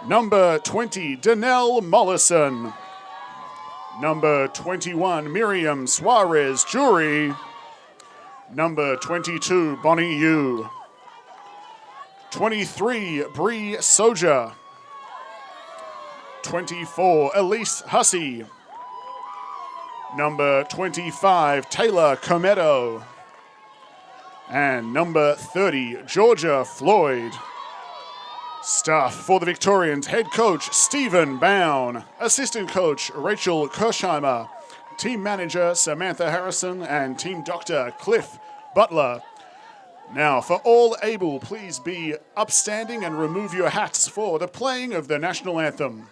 Number 20, Danelle Mollison. Number 21, Miriam Suarez Jury. Number 22, Bonnie Yu. 23, Bree Soja. 24, Elise Hussey. Number 25, Taylor Cometto. And number 30, Georgia Floyd. Staff for the Victorians, head coach Stephen Bown, assistant coach Rachel Kirshheimer, team manager Samantha Harrison, and team doctor Cliff Butler. Now, for all able, please be upstanding and remove your hats for the playing of the national anthem.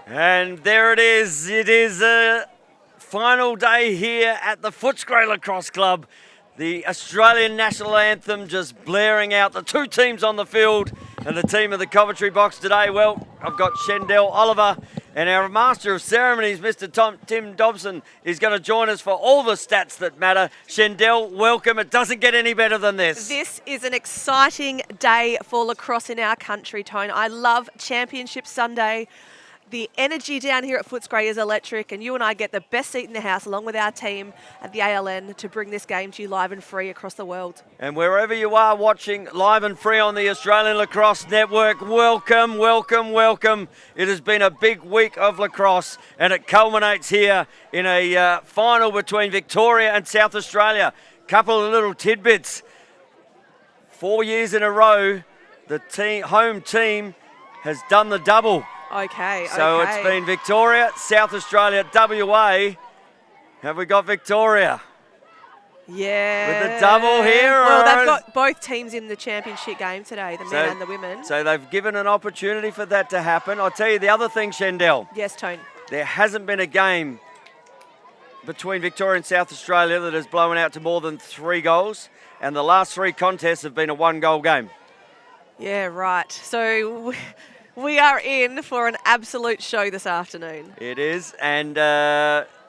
And there it is. It is a final day here at the Footscray Lacrosse Club. The Australian national anthem just blaring out. The two teams on the field and the team of the commentary box today. Well, I've got Shendell Oliver and our Master of Ceremonies, Mr. Tim Dobson, is going to join us for all the stats that matter. Shendell, welcome. It doesn't get any better than this. This is an exciting day for lacrosse in our country, Tone. I love Championship Sunday. The energy down here at Footscray is electric, and you and I get the best seat in the house along with our team at the ALN to bring this game to you live and free across the world. And wherever you are watching live and free on the Australian Lacrosse Network, welcome, welcome, welcome. It has been a big week of lacrosse, and it culminates here in a final between Victoria and South Australia. Couple of little tidbits. 4 years in a row, the home team has done the double. Okay, so okay. It's been Victoria, South Australia, WA. Have we got Victoria? Yeah. With the double here? Well, they've got both teams in the championship game today, the men and the women. So they've given an opportunity for that to happen. I'll tell you the other thing, Shendell. Yes, Tone. There hasn't been a game between Victoria and South Australia that has blown out to more than 3 goals, and the last 3 contests have been a 1-goal game. Yeah, right. So we are in for an absolute show this afternoon. It is, and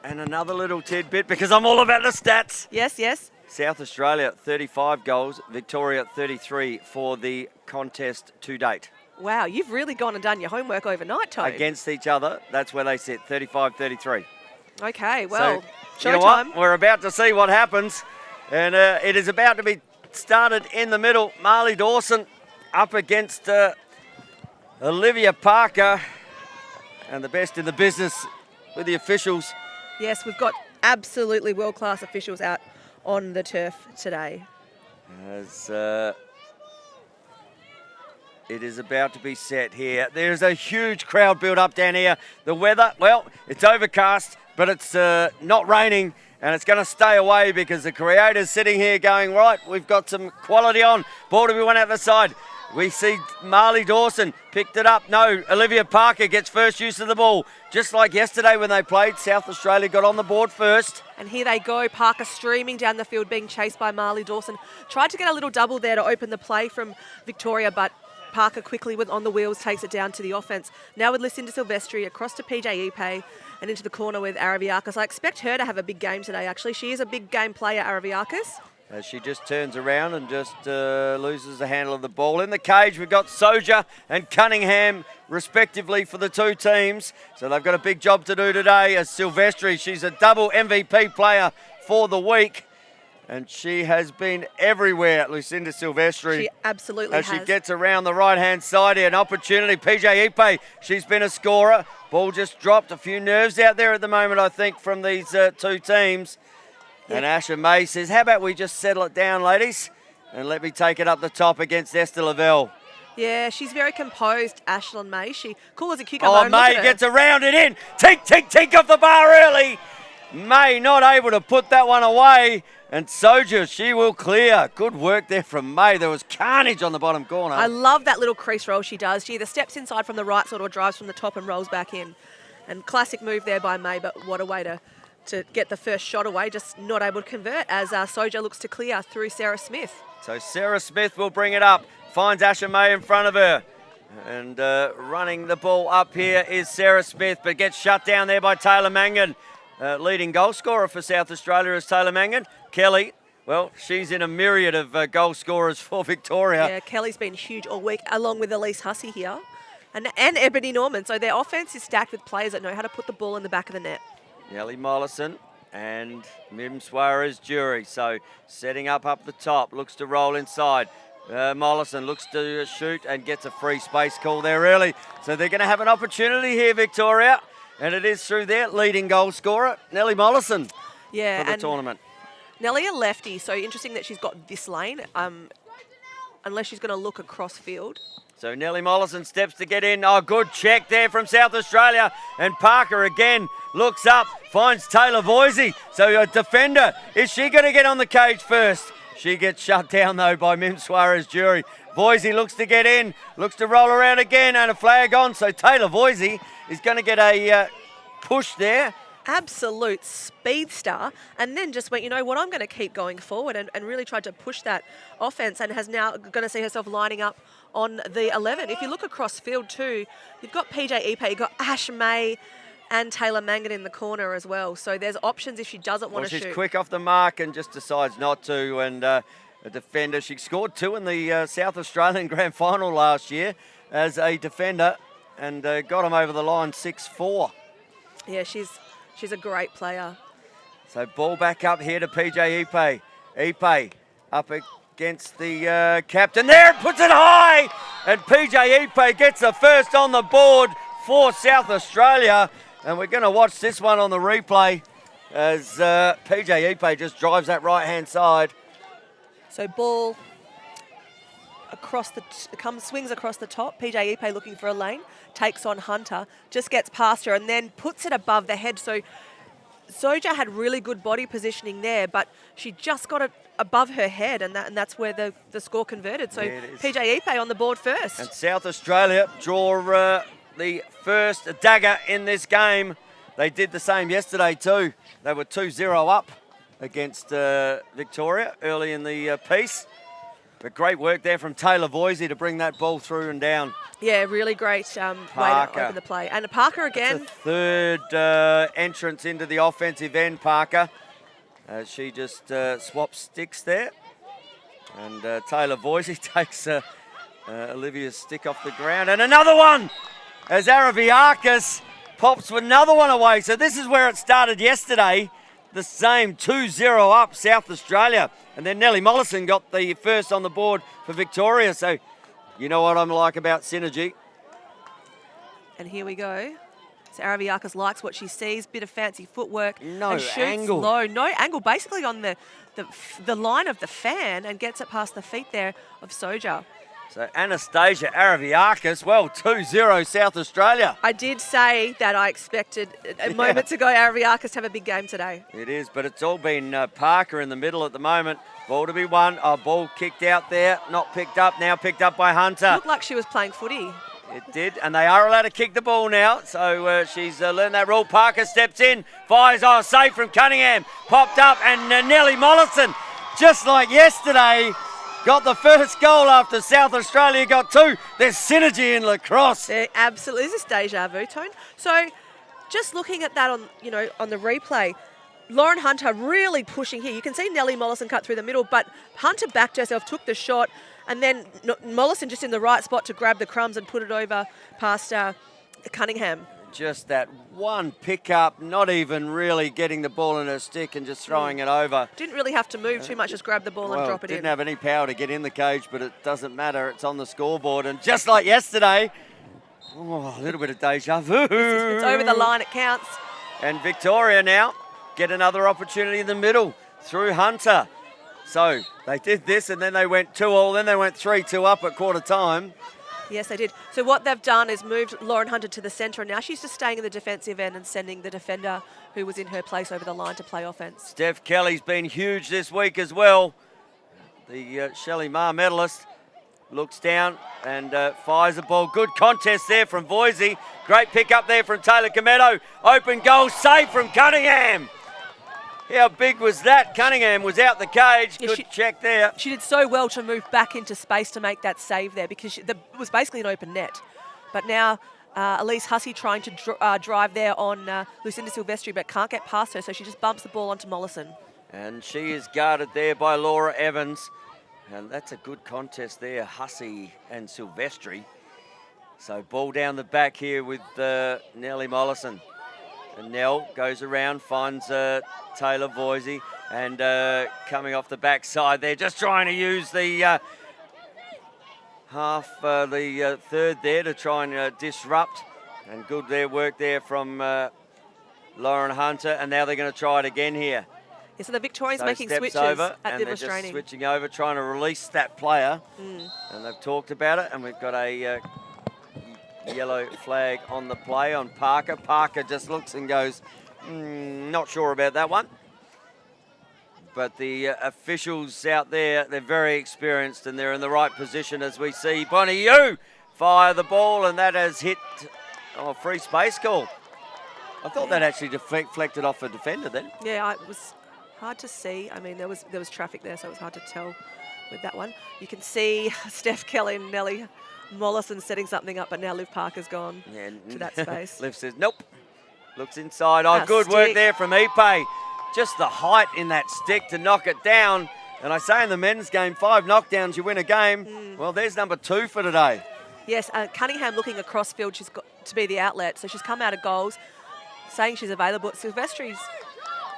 another little tidbit, because I'm all about the stats. Yes, yes. South Australia, 35 goals, Victoria, 33 for the contest to date. Wow, you've really gone and done your homework overnight, Tone. Against each other, that's where they sit, 35-33. Okay, well, so, you know what? We're about to see what happens, and it is about to be started in the middle. Marley Dawson up against Olivia Parker, and the best in the business with the officials. Yes, we've got absolutely world-class officials out on the turf today. As it is about to be set here. There's a huge crowd build up down here. The weather, well, it's overcast, but it's not raining, and it's going to stay away because the creator's sitting here going, right, we've got some quality on. Ball to be won out the side. We see Marley Dawson picked it up. No, Olivia Parker gets first use of the ball. Just like yesterday when they played, South Australia got on the board first. And here they go, Parker streaming down the field, being chased by Marley Dawson. Tried to get a little double there to open the play from Victoria, but Parker quickly on the wheels takes it down to the offense. Now with Lucinda Silvestri across to PJ Ipe and into the corner with Araviakis. I expect her to have a big game today, actually. She is a big game player, Araviakis. As she just turns around and just loses the handle of the ball. In the cage, we've got Soja and Cunningham, respectively, for the two teams. So they've got a big job to do today. As Silvestri, she's a double MVP player for the week. And she has been everywhere, Lucinda Silvestri. She absolutely has. As she gets around the right-hand side here, an opportunity. PJ Ipe, she's been a scorer. Ball just dropped. A few nerves out there at the moment, I think, from these two teams. And Asha May says, how about we just settle it down, ladies, and let me take it up the top against Esther Lavelle. Yeah, she's very composed, Ashlyn May. She cool as a cucumber. Oh, May gets around it in. Tink off the bar early. May not able to put that one away. And Soja, she will clear. Good work there from May. There was carnage on the bottom corner. I love that little crease roll she does. She either steps inside from the right side or drives from the top and rolls back in. And classic move there by May, but what a way to get the first shot away, just not able to convert as Soja looks to clear through Sarah Smith. So Sarah Smith will bring it up, finds Asha May in front of her. And running the ball up here is Sarah Smith, but gets shut down there by Taylor Mangan. Leading goal scorer for South Australia is Taylor Mangan. Kelly, well, she's in a myriad of goal scorers for Victoria. Yeah, Kelly's been huge all week, along with Elise Hussey here. And Ebony Norman. So their offense is stacked with players that know how to put the ball in the back of the net. Nellie Mollison and Mim Suarez Jury. So setting up the top, looks to roll inside. Mollison looks to shoot and gets a free space call there early. So they're going to have an opportunity here, Victoria. And it is through their leading goal scorer, Nellie Mollison, for the tournament. Nellie a lefty, so interesting that she's got this lane, unless she's going to look across field. So Nellie Mollison steps to get in. Oh, good check there from South Australia. And Parker again looks up, finds Taylor Voisey. So a defender, is she going to get on the cage first? She gets shut down, though, by Mim Suarez Jury. Voisey looks to get in, looks to roll around again, and a flag on. So Taylor Voisey is going to get a push there. Absolute speedster, and then just went, you know what, I'm going to keep going forward and really tried to push that offense and has now going to see herself lining up on the 11. If you look across field too, you've got PJ Ipe, you've got Ash May and Taylor Mangan in the corner as well. So there's options if she doesn't want to shoot. She's quick off the mark and just decides not to. And a defender, she scored 2 in the South Australian Grand Final last year as a defender and got them over the line 6-4. Yeah, she's a great player. So ball back up here to PJ Ipe. Ipe up against the captain there, puts it high, and PJ Ipe gets the first on the board for South Australia. And we're going to watch this one on the replay as PJ Ipe just drives that right-hand side. So ball across swings across the top. PJ Ipe looking for a lane, takes on Hunter, just gets past her and then puts it above the head. So Soja had really good body positioning there, but she just got it above her head, and that's where the score converted. So PJ Ipe on the board first. And South Australia draw the first dagger in this game. They did the same yesterday too. They were 2-0 up against Victoria early in the piece. But great work there from Taylor Voisey to bring that ball through and down. Yeah, really great way to open the play. And Parker again. That's a third entrance into the offensive end, Parker. She just swaps sticks there. And Taylor Voisey takes Olivia's stick off the ground. And another one as Araviakis pops another one away. So this is where it started yesterday. The same 2-0 up South Australia. And then Nellie Mollison got the first on the board for Victoria. So you know what I'm like about synergy. And here we go. So Araviakis likes what she sees, bit of fancy footwork. No and shoots angle. Low. No angle, basically on the line of the fan, and gets it past the feet there of Soja. So Anastasia Araviakis, well, 2-0 South Australia. I did say that I expected moments ago Araviakis to have a big game today. It is, but it's all been Parker in the middle at the moment. Ball to be won. Oh, ball kicked out there, not picked up, now picked up by Hunter. Looked like she was playing footy. It did, and they are allowed to kick the ball now. So she's learned that rule. Parker steps in, fires, safe from Cunningham. Popped up, and Nellie Mollison, just like yesterday, got the first goal after South Australia got 2. There's synergy in lacrosse. Absolutely, this is deja vu, Tone. So, just looking at that on the replay, Lauren Hunter really pushing here. You can see Nellie Mollison cut through the middle, but Hunter backed herself, took the shot, and then Mollison just in the right spot to grab the crumbs and put it over past Cunningham. Just that one pickup, not even really getting the ball in her stick and just throwing it over. Didn't really have to move too much, just grab the ball and drop it in. Didn't have any power to get in the cage, but it doesn't matter. It's on the scoreboard. And just like yesterday, a little bit of deja vu. It's over the line, it counts. And Victoria now get another opportunity in the middle through Hunter. So they did this and then they went 2-2, then they went 3-2 up at quarter time. Yes, they did. So what they've done is moved Lauren Hunter to the centre, and now she's just staying in the defensive end and sending the defender who was in her place over the line to play offence. Steph Kelly's been huge this week as well. The Shelley Marr medalist looks down and fires the ball. Good contest there from Boise. Great pick up there from Taylor Cometto. Open goal, save from Cunningham. How big was that? Cunningham was out the cage. Yeah, Good check there. She did so well to move back into space to make that save there because it was basically an open net. But now Elise Hussey trying to drive there on Lucinda Silvestri, but can't get past her, so she just bumps the ball onto Mollison. And she is guarded there by Laura Evans. And that's a good contest there, Hussey and Silvestri. So ball down the back here with Nellie Mollison. And Nell goes around, finds Taylor Boise, and coming off the backside there, just trying to use the third there to try and disrupt. And good work there from Lauren Hunter, and now they're going to try it again here. Yeah, so the Victorians So making steps switches over, at and the they're just restraining. switching over, trying to release that player. And they've talked about it, and we've got a yellow flag on the play on Parker. Parker just looks and goes, not sure about that one. But the officials out there, they're very experienced and they're in the right position as we see Bonnie Yu fire the ball, and that has hit free space call. I thought that actually deflected off a defender then. Yeah, it was hard to see. I mean, there was traffic there, so it was hard to tell with that one. You can see Steph Kelly and Nellie Mollison setting something up, but now Liv Parker's gone to that space. Liv says, nope. Looks inside. Oh, good work there from Ipe. Just the height in that stick to knock it down. And I say in the men's game, 5 knockdowns, you win a game. Well, there's number 2 for today. Yes, Cunningham looking across field. She's got to be the outlet, so she's come out of goals, saying she's available. Silvestri's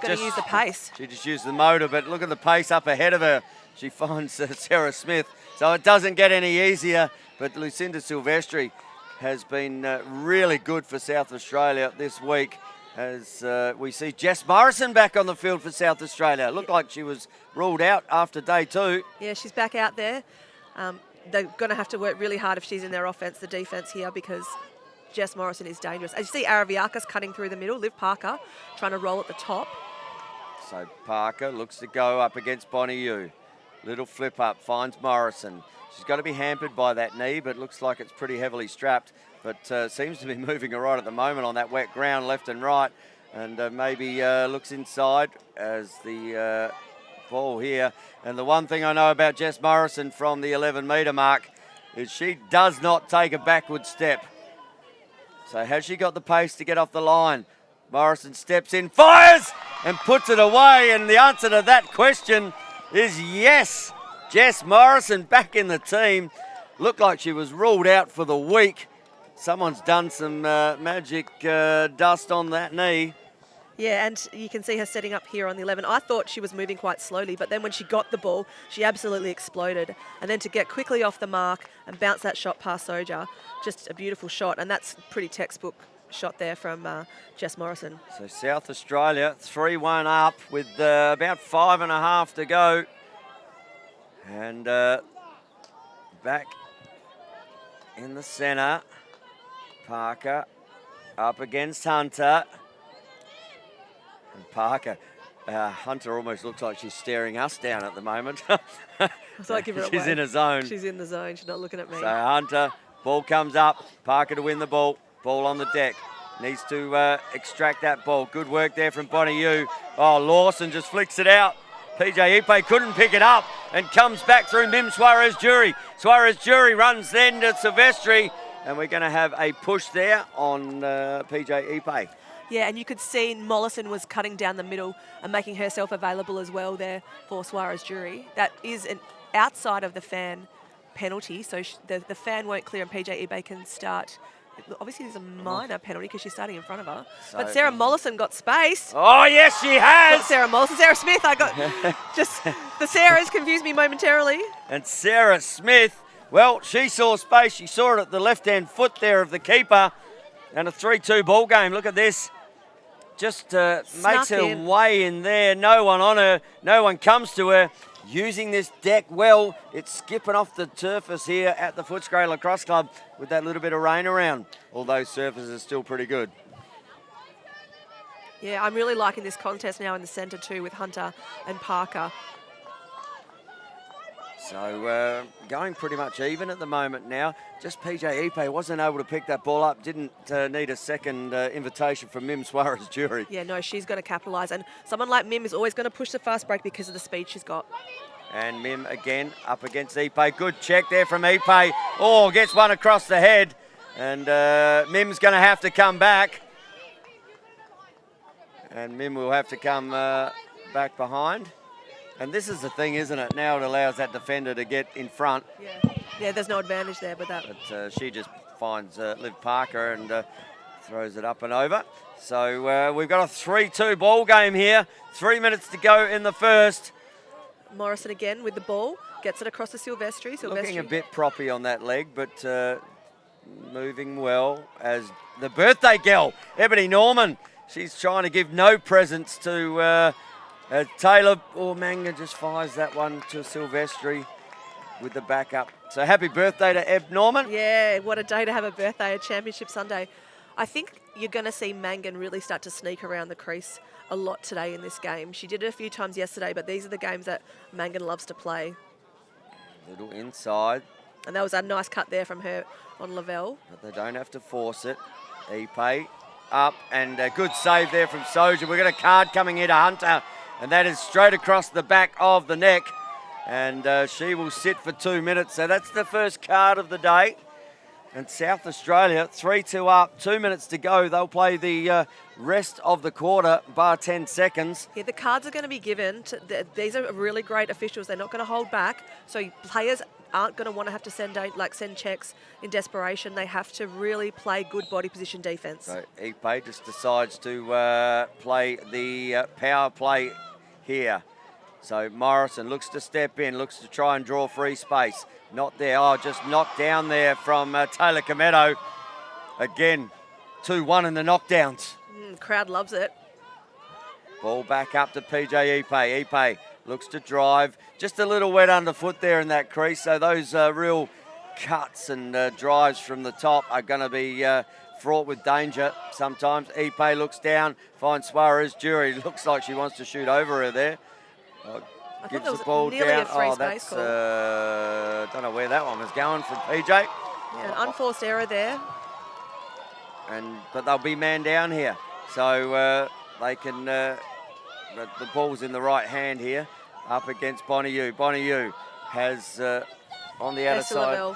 going to use the pace. She just used the motor, but look at the pace up ahead of her. She finds Sarah Smith. So it doesn't get any easier. But Lucinda Silvestri has been really good for South Australia this week, as we see Jess Morrison back on the field for South Australia. Looked like she was ruled out after day 2. Yeah, she's back out there. They're going to have to work really hard if she's in their offence, the defence here, because Jess Morrison is dangerous. As you see, Araviakis cutting through the middle. Liv Parker trying to roll at the top. So Parker looks to go up against Bonnie Yu. Little flip up, finds Morrison. She's got to be hampered by that knee, but looks like it's pretty heavily strapped. But seems to be moving all right at the moment on that wet ground, left and right. And maybe looks inside as the ball here. And the one thing I know about Jess Morrison from the 11-metre mark is she does not take a backward step. So has she got the pace to get off the line? Morrison steps in, fires, and puts it away. And the answer to that question is yes. Jess Morrison back in the team. Looked like she was ruled out for the week. Someone's done some magic dust on that knee. Yeah, and you can see her setting up here on the 11. I thought she was moving quite slowly, but then when she got the ball, she absolutely exploded. And then to get quickly off the mark and bounce that shot past Soja, just a beautiful shot. And that's pretty textbook shot there from Jess Morrison. So South Australia 3-1 up with about 5.5 to go. And back in the centre, Parker up against Hunter. And Parker, Hunter almost looks like she's staring us down at the moment. So I give her She's in a zone. She's in the zone. She's not looking at me. So Hunter, ball comes up. Parker to win the ball. Ball on the deck. Needs to extract that ball. Good work there from Bonnie Yu. Oh, Lawson just flicks it out. PJ Ipe couldn't pick it up and comes back through Mim Suarez-Jury. Suarez-Jury runs then to Silvestri, and we're going to have a push there on PJ Ipe. Yeah, and you could see Mollison was cutting down the middle and making herself available as well there for Suarez Jury. That is an outside of the fan penalty, so the fan won't clear and PJ eBay can start. Obviously, there's a minor penalty because she's starting in front of her. So, but Sarah Mollison got space. Oh, yes, she has. Not Sarah Mollison, Sarah Smith. I got just the Sarahs confused me momentarily. And Sarah Smith, well, she saw space. She saw it at the left-hand foot there of the keeper. And a 3-2 ball game. Look at this. Just makes her way in there. No one on her. No one comes to her. Using this deck well. It's skipping off the surface here at the Footscray Lacrosse Club with that little bit of rain around. All those surfaces are still pretty good. Yeah, I'm really liking this contest now in the centre too with Hunter and Parker. So going pretty much even at the moment now. Just PJ Ipe wasn't able to pick that ball up. Didn't need a second invitation from Mim Suarez Jury. Yeah, no, she's going to capitalise. And someone like Mim is always going to push the fast break because of the speed she's got. And Mim again up against Ipe. Good check there from Ipe. Oh, gets one across the head. And Mim's going to have to come back. And Mim will have to come back behind. And this is the thing, isn't it? Now it allows that defender to get in front. Yeah, there's no advantage there with that. But she just finds Liv Parker and throws it up and over. So we've got a 3-2 ball game here. 3 minutes to go in the first. Morrison again with the ball. Gets it across to Silvestri. Looking a bit proppy on that leg, but moving well as the birthday girl, Ebony Norman. She's trying to give no presents to Taylor. Manga just fires that one to Silvestri with the backup. So happy birthday to Eb Norman. Yeah, what a day to have a birthday, a championship Sunday. I think you're going to see Mangan really start to sneak around the crease a lot today in this game. She did it a few times yesterday, but these are the games that Mangan loves to play. Little inside. And that was a nice cut there from her on Lavelle. But they don't have to force it. Ipe up and a good save there from Soja. We've got a card coming here to Hunter, and that is straight across the back of the neck. And she will sit for 2 minutes. So that's the first card of the day. And South Australia, 3-2 up, 2 minutes to go. They'll play the rest of the quarter, bar 10 seconds. Yeah, the cards are going to be given. These are really great officials. They're not going to hold back. So players aren't going to want to have to send checks in desperation. They have to really play good body position defence. So Ipe just decides to play the power play here. So Morrison looks to step in, looks to try and draw free space. Not there. Oh, just knocked down there from Taylor Cometto. Again, 2-1 in the knockdowns. Crowd loves it. Ball back up to PJ Ipe. Ipe looks to drive. Just a little wet underfoot there in that crease. So those real cuts and drives from the top are going to be fraught with danger sometimes. Ipe looks down, finds Suarez Jury. Looks like she wants to shoot over her there. I Gives thought the that ball was nearly down. a free space call. Don't know where that one was going from PJ. Yeah, an unforced error there. But they'll be man down here. So they can, the ball's in the right hand here, up against Bonnyu. Bonnyu has on the outer side.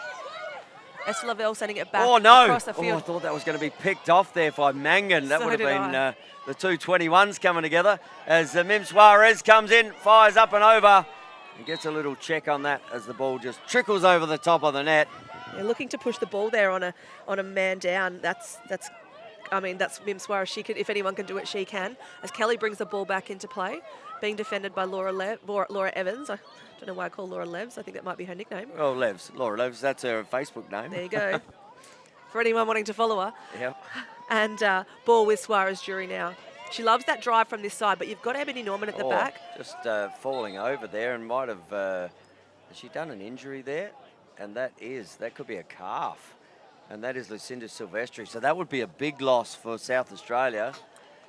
Esther Lavelle sending it back across the field. I thought that was going to be picked off there by Mangan. That So would have did been I. the two 21s coming together. As Mim Suarez comes in, fires up and over, and gets a little check on that as the ball just trickles over the top of the net. Yeah, looking to push the ball there on a man down. That's Mim Suarez. She could, if anyone can do it, she can. As Kelly brings the ball back into play, being defended by Laura Evans. I don't know why I call Laura Levs. I think that might be her nickname. Oh, Laura Levs. That's her Facebook name. There you go. For anyone wanting to follow her. Yep. And ball with Suarez Jury now. She loves that drive from this side, but you've got Ebony Norman at the back. Just falling over there and might have, has she done an injury there? And that could be a calf. And that is Lucinda Silvestri. So that would be a big loss for South Australia.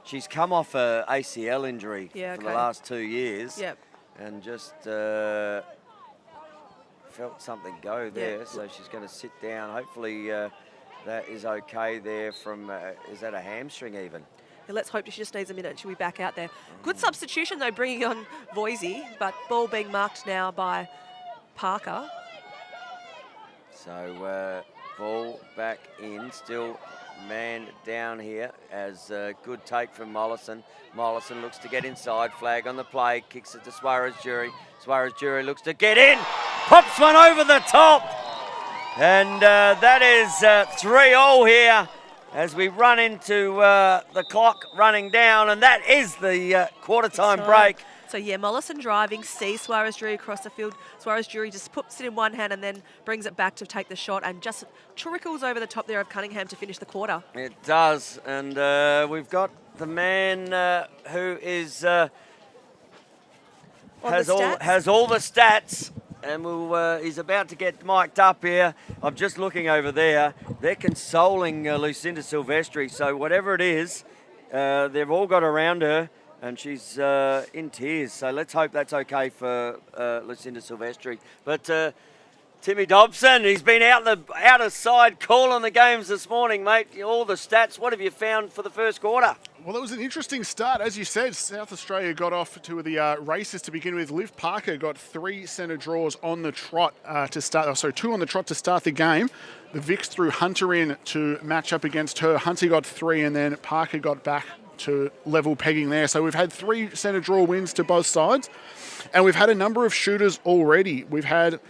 She's come off a ACL injury for the last 2 years. Yep. And just felt something go there. Yep. So she's going to sit down. Hopefully that is okay there from, is that a hamstring even? Yeah, let's hope she just needs a minute and she'll be back out there. Good substitution though, bringing on Voisey, but ball being marked now by Parker. So ball back in, still man down here as a good take from Mollison. Mollison looks to get inside, flag on the play, kicks it to Suarez-Jury. Suarez-Jury looks to get in, pops one over the top. And that is 3-all here as we run into the clock running down, and that is the quarter-time break. So, yeah, Mollison driving, sees Suarez-Jury across the field. Suarez-Jury just puts it in one hand and then brings it back to take the shot and just trickles over the top there of Cunningham to finish the quarter. It does, and we've got the man who is has all the stats, and he's about to get mic'd up here. I'm just looking over there. They're consoling Lucinda Silvestri, so whatever it is, they've all got around her. And she's in tears, so let's hope that's okay for Lucinda Silvestri. But Timmy Dobson, he's been out of side calling the games this morning, mate. All the stats, what have you found for the first quarter? Well, it was an interesting start. As you said, South Australia got off to the races to begin with. Liv Parker got 3 centre draws on the trot to start, 2 on the trot to start the game. The Vics threw Hunter in to match up against her. Hunter got 3 and then Parker got back to level pegging there. So we've had 3 centre draw wins to both sides, and we've had a number of shooters already. We've had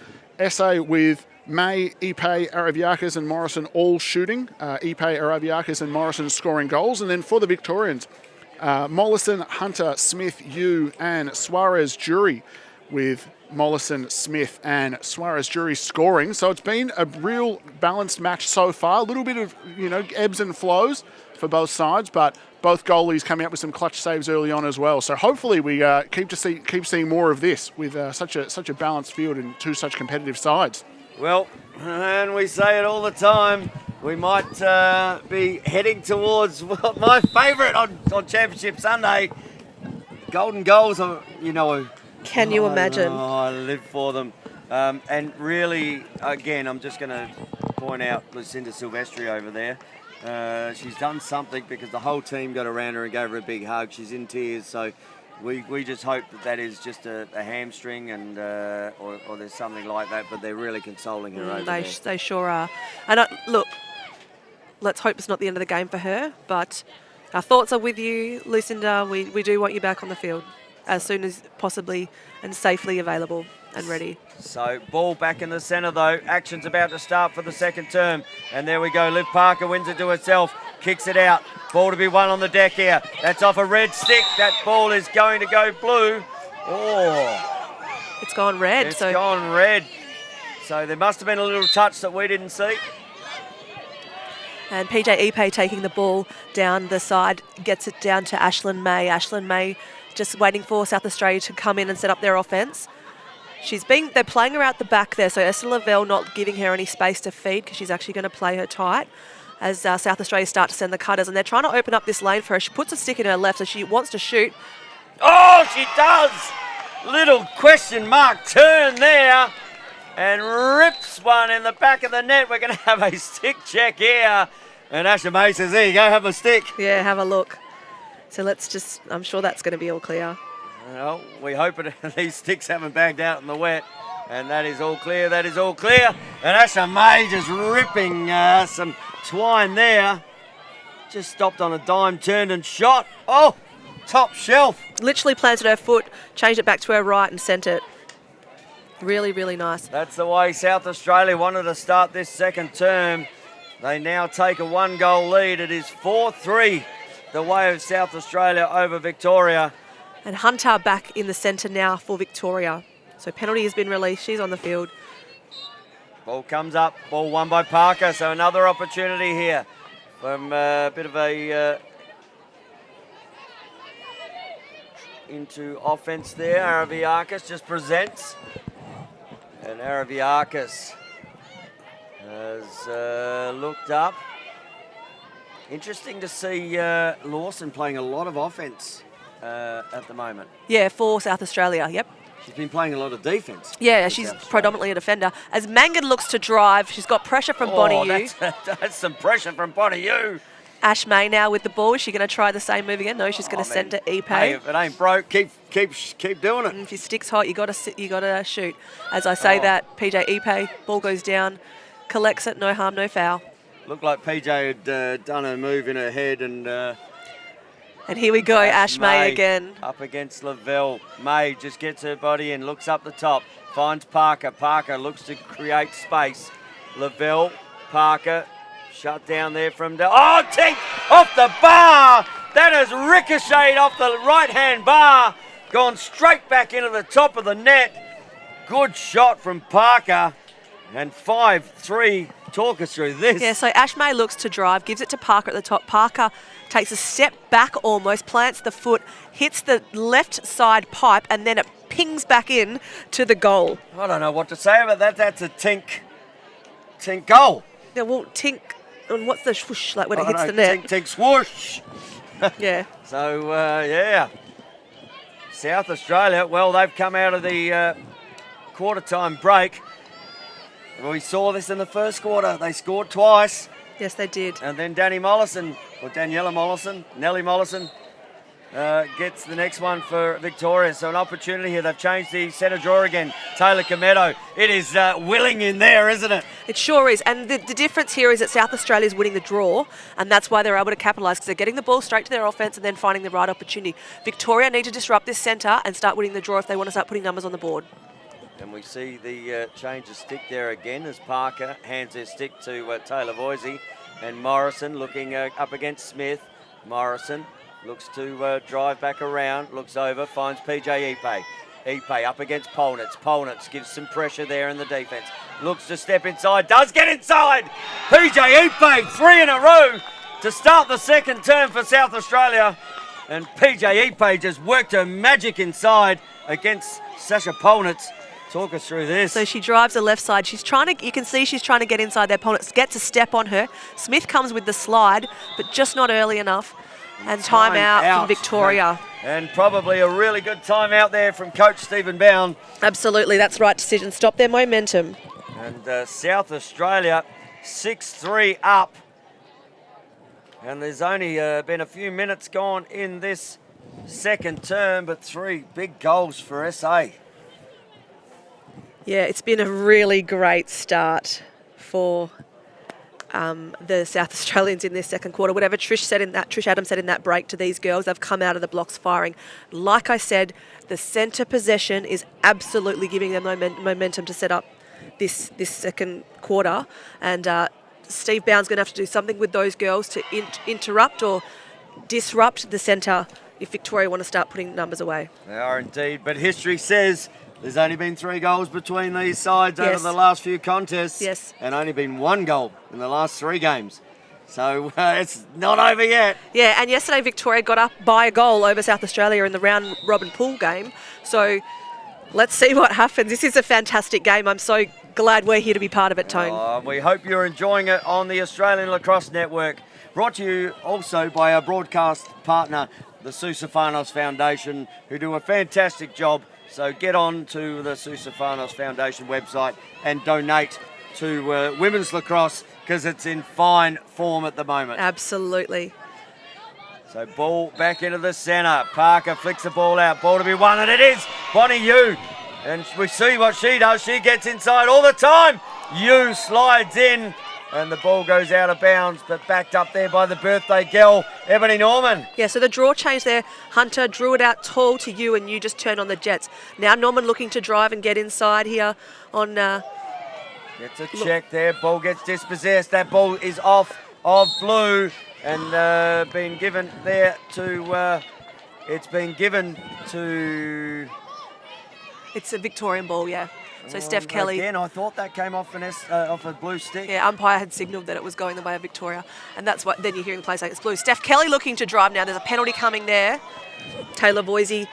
SA with May, Ipe, Araviakis and Morrison all shooting. Ipe, Araviakis and Morrison scoring goals. And then for the Victorians, Mollison, Hunter, Smith, Yu and Suarez-Jury, with Mollison, Smith and Suarez-Jury scoring. So it's been a real balanced match so far. A little bit of, ebbs and flows for both sides, but both goalies coming up with some clutch saves early on as well. So hopefully we keep seeing more of this with such a balanced field and 2 such competitive sides. Well, and we say it all the time, we might be heading towards my favourite on Championship Sunday, golden goals. Can you imagine? I live for them. And really, again, I'm just going to point out Lucinda Silvestri over there. She's done something because the whole team got around her and gave her a big hug. She's in tears, so we just hope that is just a hamstring and or there's something like that, but they're really consoling her over there. They sure are. And look, let's hope it's not the end of the game for her, but our thoughts are with you, Lucinda. We do want you back on the field as soon as possibly and safely available and ready. So ball back in the centre though. Action's about to start for the second term. And there we go. Liv Parker wins it to herself. Kicks it out. Ball to be won on the deck here. That's off a red stick. That ball is going to go blue. Oh. It's gone red. It's gone red. So there must have been a little touch that we didn't see. And PJ Ipe taking the ball down the side, gets it down to Ashlyn May. Ashlyn May just waiting for South Australia to come in and set up their offence. They're playing her out the back there, so Esther Lavelle not giving her any space to feed because she's actually going to play her tight as South Australia start to send the cutters, and they're trying to open up this lane for her. She puts a stick in her left, so she wants to shoot. Oh, she does! Little question mark turn there and rips one in the back of the net. We're going to have a stick check here. And Asher May says, there you go, have a stick. Yeah, have a look. So I'm sure that's going to be all clear. Well, we hope these sticks haven't bagged out in the wet. And that is all clear, that is all clear. And Asher May just ripping some twine there. Just stopped on a dime, turned and shot. Oh, top shelf. Literally planted her foot, changed it back to her right and sent it. Really, really nice. That's the way South Australia wanted to start this second term. They now take a 1-goal lead. It is 4-3, the way of South Australia over Victoria. And Hunter back in the centre now for Victoria. So penalty has been released. She's on the field. Ball comes up. Ball won by Parker. So another opportunity here from a bit of a into offence there. Araviakis just presents. And Araviakis has looked up. Interesting to see Lawson playing a lot of offence at the moment. Yeah, for South Australia, yep. She's been playing a lot of defence. Yeah, she's predominantly a defender. As Mangan looks to drive, she's got pressure from Bonnie Yu. That's some pressure from Bonnie Yu. Ash May now with the ball. Is she going to try the same move again? No, she's going to send to Ipe. Hey, if it ain't broke, keep doing it. And if your stick's hot, you got to shoot. As I say that, PJ Ipe, ball goes down, collects it, no harm, no foul. Looked like PJ had done a move in her head, and here we go, Ash May again. Up against Lavelle. May just gets her body in, looks up the top, finds Parker. Parker looks to create space. Lavelle, Parker, shut down there from... Oh, Tink off the bar! That has ricocheted off the right-hand bar, gone straight back into the top of the net. Good shot from Parker, and 5-3. Talk us through this. Yeah, so Ash May looks to drive, gives it to Parker at the top. Parker takes a step back almost, plants the foot, hits the left side pipe, and then it pings back in to the goal. I don't know what to say about that. That's a Tink goal. Yeah, well, Tink, and what's the swoosh like when it hits the net? Tink swoosh. Yeah. So, yeah. South Australia, well, they've come out of the quarter time break. We saw this in the first quarter. They scored twice. Yes, they did. And then Nellie Mollison gets the next one for Victoria. So an opportunity here. They've changed the centre draw again. Taylor Cometto. It is willing in there, isn't it? It sure is. And the difference here is that South Australia is winning the draw, and that's why they're able to capitalise, because they're getting the ball straight to their offence and then finding the right opportunity. Victoria need to disrupt this centre and start winning the draw if they want to start putting numbers on the board. And we see the change of stick there again as Parker hands her stick to Taylor Voisey. And Morrison looking up against Smith. Morrison looks to drive back around, looks over, finds PJ Ipe. Ipe up against Polnitz. Polnitz gives some pressure there in the defence. Looks to step inside, does get inside! PJ Ipe, 3 in a row to start the second term for South Australia. And PJ Ipe just worked her magic inside against Sasha Polnitz. Talk us through this. So she drives the left side. She's trying to, you can see she's trying to get inside their opponents, gets a step on her. Smith comes with the slide, but just not early enough. And time out from Victoria. And probably a really good time out there from Coach Stephen Bound. Absolutely, that's the right decision. Stop their momentum. And South Australia 6-3 up. And there's only been a few minutes gone in this second term, but 3 big goals for SA. Yeah, it's been a really great start for the South Australians in this second quarter. Whatever Trish Adams said in that break to these girls, they've come out of the blocks firing. Like I said, the centre possession is absolutely giving them momentum to set up this second quarter. And Steve Bound's going to have to do something with those girls to interrupt or disrupt the centre if Victoria want to start putting numbers away. They are indeed, but history says there's only been 3 goals between these sides over the last few contests. Yes. And only been 1 goal in the last 3 games. So it's not over yet. Yeah, and yesterday Victoria got up by a goal over South Australia in the round robin pool game. So let's see what happens. This is a fantastic game. I'm so glad we're here to be part of it, Tone. We hope you're enjoying it on the Australian Lacrosse Network. Brought to you also by our broadcast partner, the Susafanos Foundation, who do a fantastic job. So get on to the Susafanos Foundation website and donate to women's lacrosse, because it's in fine form at the moment. Absolutely. So ball back into the centre. Parker flicks the ball out. Ball to be won, and it is Bonnie Yu. And we see what she does. She gets inside all the time. Yu slides in, and the ball goes out of bounds, but backed up there by the birthday girl, Ebony Norman. Yeah, so the draw change there. Hunter drew it out tall to you, and you just turned on the Jets. Now Norman looking to drive and get inside here on... Gets a check there. Ball gets dispossessed. That ball is off of Blue and been given there to... it's been given to... It's a Victorian ball, yeah. So Steph Kelly. Again, I thought that came off off a Blue stick. Yeah, umpire had signalled that it was going the way of Victoria. And that's what then you're hearing the play saying it's Blue. Steph Kelly looking to drive now. There's a penalty coming there. Taylor Voisey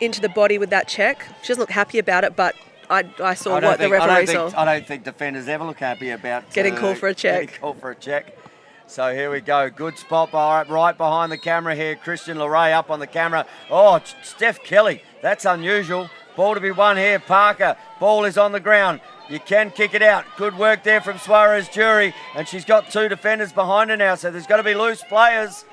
into the body with that check. She doesn't look happy about it, but I saw what the referee saw. I don't think defenders ever look happy about getting called for a check. Getting called for a check. So here we go. Good spot right behind the camera here. Christian Leray up on the camera. Oh, Steph Kelly. That's unusual. Ball to be won here. Parker. Ball is on the ground. You can kick it out. Good work there from Suarez Jury. And she's got 2 defenders behind her now, so there's got to be loose players.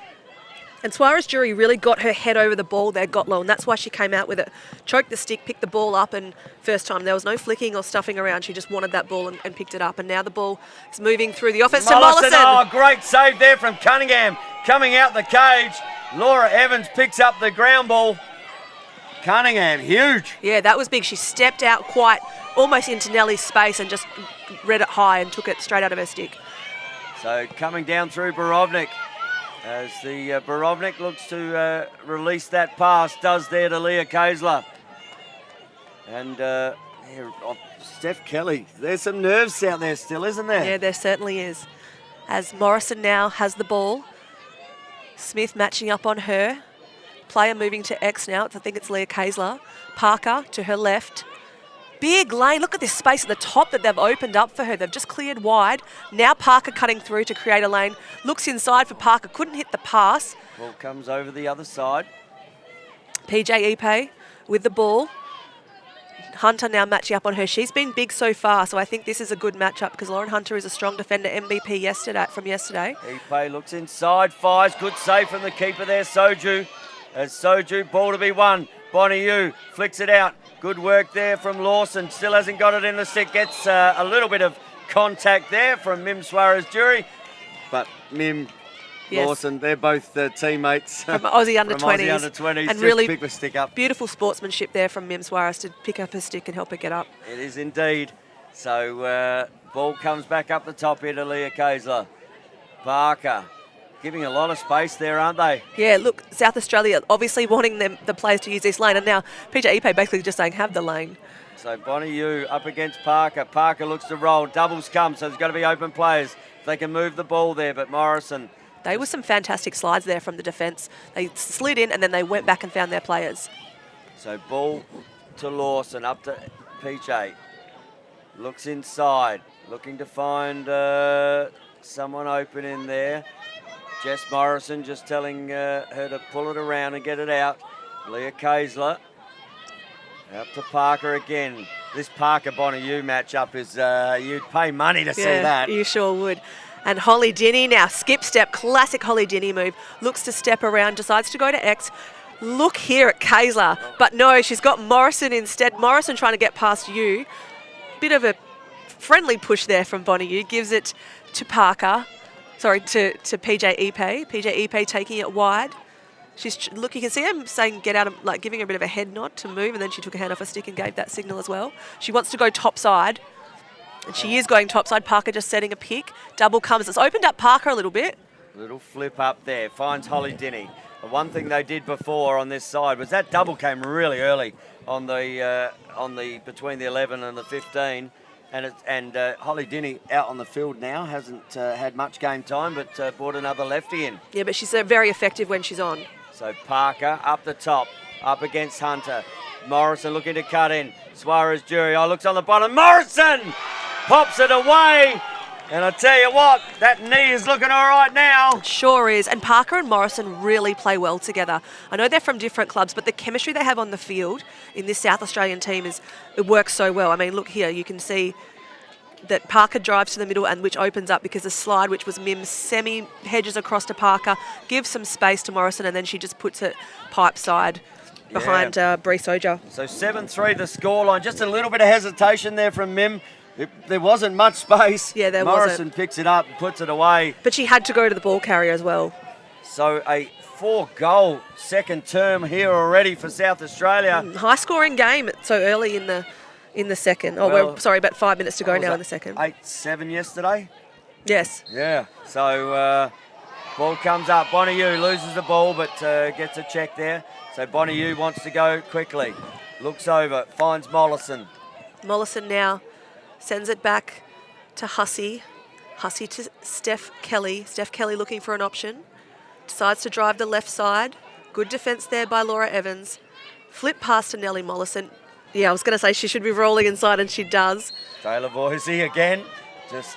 And Suarez Jury really got her head over the ball there, got low, and that's why she came out with it. Choked the stick, picked the ball up, and first time there was no flicking or stuffing around. She just wanted that ball and picked it up. And now the ball is moving through the offense to Mollison. Oh, great save there from Cunningham. Coming out the cage, Laura Evans picks up the ground ball. Cunningham, huge. Yeah, that was big. She stepped out quite almost into Nellie's space and just read it high and took it straight out of her stick. So coming down through Borovnik. As the Borovnik looks to release that pass, does there to Leah Kaisler. And Steph Kelly, there's some nerves out there still, isn't there? Yeah, there certainly is. As Morrison now has the ball. Smith matching up on her. Player moving to X now. I think it's Leah Kaisler. Parker to her left. Big lane. Look at this space at the top that they've opened up for her. They've just cleared wide. Now Parker cutting through to create a lane. Looks inside for Parker. Couldn't hit the pass. Ball comes over the other side. PJ Ipe with the ball. Hunter now matching up on her. She's been big so far, so I think this is a good matchup because Lauren Hunter is a strong defender, MVP from yesterday. Ipe looks inside, fires. Good save from the keeper there, Soju. As Soju, ball to be won. Bonnie Yu flicks it out. Good work there from Lawson. Still hasn't got it in the stick. Gets a little bit of contact there from Mim Suarez Jury. But Mim, yes. Lawson, they're both teammates. From Aussie under 20s. Aussie under 20s. And just really pick the stick up. Beautiful sportsmanship there from Mim Suarez to pick up her stick and help her get up. It is indeed. So ball comes back up the top here to Leah Kaisler. Parker. Giving a lot of space there, aren't they? Yeah, look, South Australia obviously wanting the players to use this lane, and now PJ Ipe basically just saying, have the lane. So Bonnie Yu up against Parker. Parker looks to roll. Doubles come, so there's got to be open players. They can move the ball there, but Morrison... They were some fantastic slides there from the defence. They slid in and then they went back and found their players. So ball to Lawson, up to PJ. Looks inside, looking to find someone open in there. Jess Morrison just telling her to pull it around and get it out. Leah Kaisler up to Parker again. This Parker-Bonnie-Yu matchup is, you'd pay money to see that. You sure would. And Holly Dinny now, skip step, classic Holly Dinny move. Looks to step around, decides to go to X. Look here at Kaisler, but no, she's got Morrison instead. Morrison trying to get past Yu. Bit of a friendly push there from Bonnie Yu. Gives it to Parker. Sorry, to PJ Ipe. PJ Ipe taking it wide. She's look. You can see her saying get out of, like giving her a bit of a head nod to move, and then she took a hand off her stick and gave that signal as well. She wants to go top side, and she is going top side. Parker just setting a pick. Double comes. It's opened up Parker a little bit. Little flip up there. Finds Holly Dinny. The one thing they did before on this side was that double came really early on the between the 11 and the 15. And Holly Dinny out on the field now, hasn't had much game time, but brought another lefty in. Yeah, but she's very effective when she's on. So Parker up the top, up against Hunter. Morrison looking to cut in. Suarez Jury, looks on the bottom. Morrison pops it away. And I tell you what, that knee is looking all right now. Sure is. And Parker and Morrison really play well together. I know they're from different clubs, but the chemistry they have on the field in this South Australian team it works so well. I mean, look here, you can see that Parker drives to the middle and which opens up because the slide, which was Mim's hedges across to Parker, gives some space to Morrison, and then she just puts it pipe side behind Bree Soja. So 7-3 the scoreline. Just a little bit of hesitation there from Mim. There wasn't much space. Yeah, there Morrison wasn't. Picks it up and puts it away. But she had to go to the ball carrier as well. So a 4-goal second term here already for South Australia. High scoring game so early in the second. About 5 minutes to go now in the second. 8-7 yesterday? Yes. Yeah. So ball comes up. Bonnie Yu loses the ball but gets a check there. So Bonnie Yu wants to go quickly. Looks over, finds Mollison. Mollison now sends it back to Hussey. Hussey to Steph Kelly. Steph Kelly looking for an option. Decides to drive the left side. Good defence there by Laura Evans. Flip pass to Nellie Mollison. Yeah, I was going to say she should be rolling inside, and she does. Taylor Voisey again, just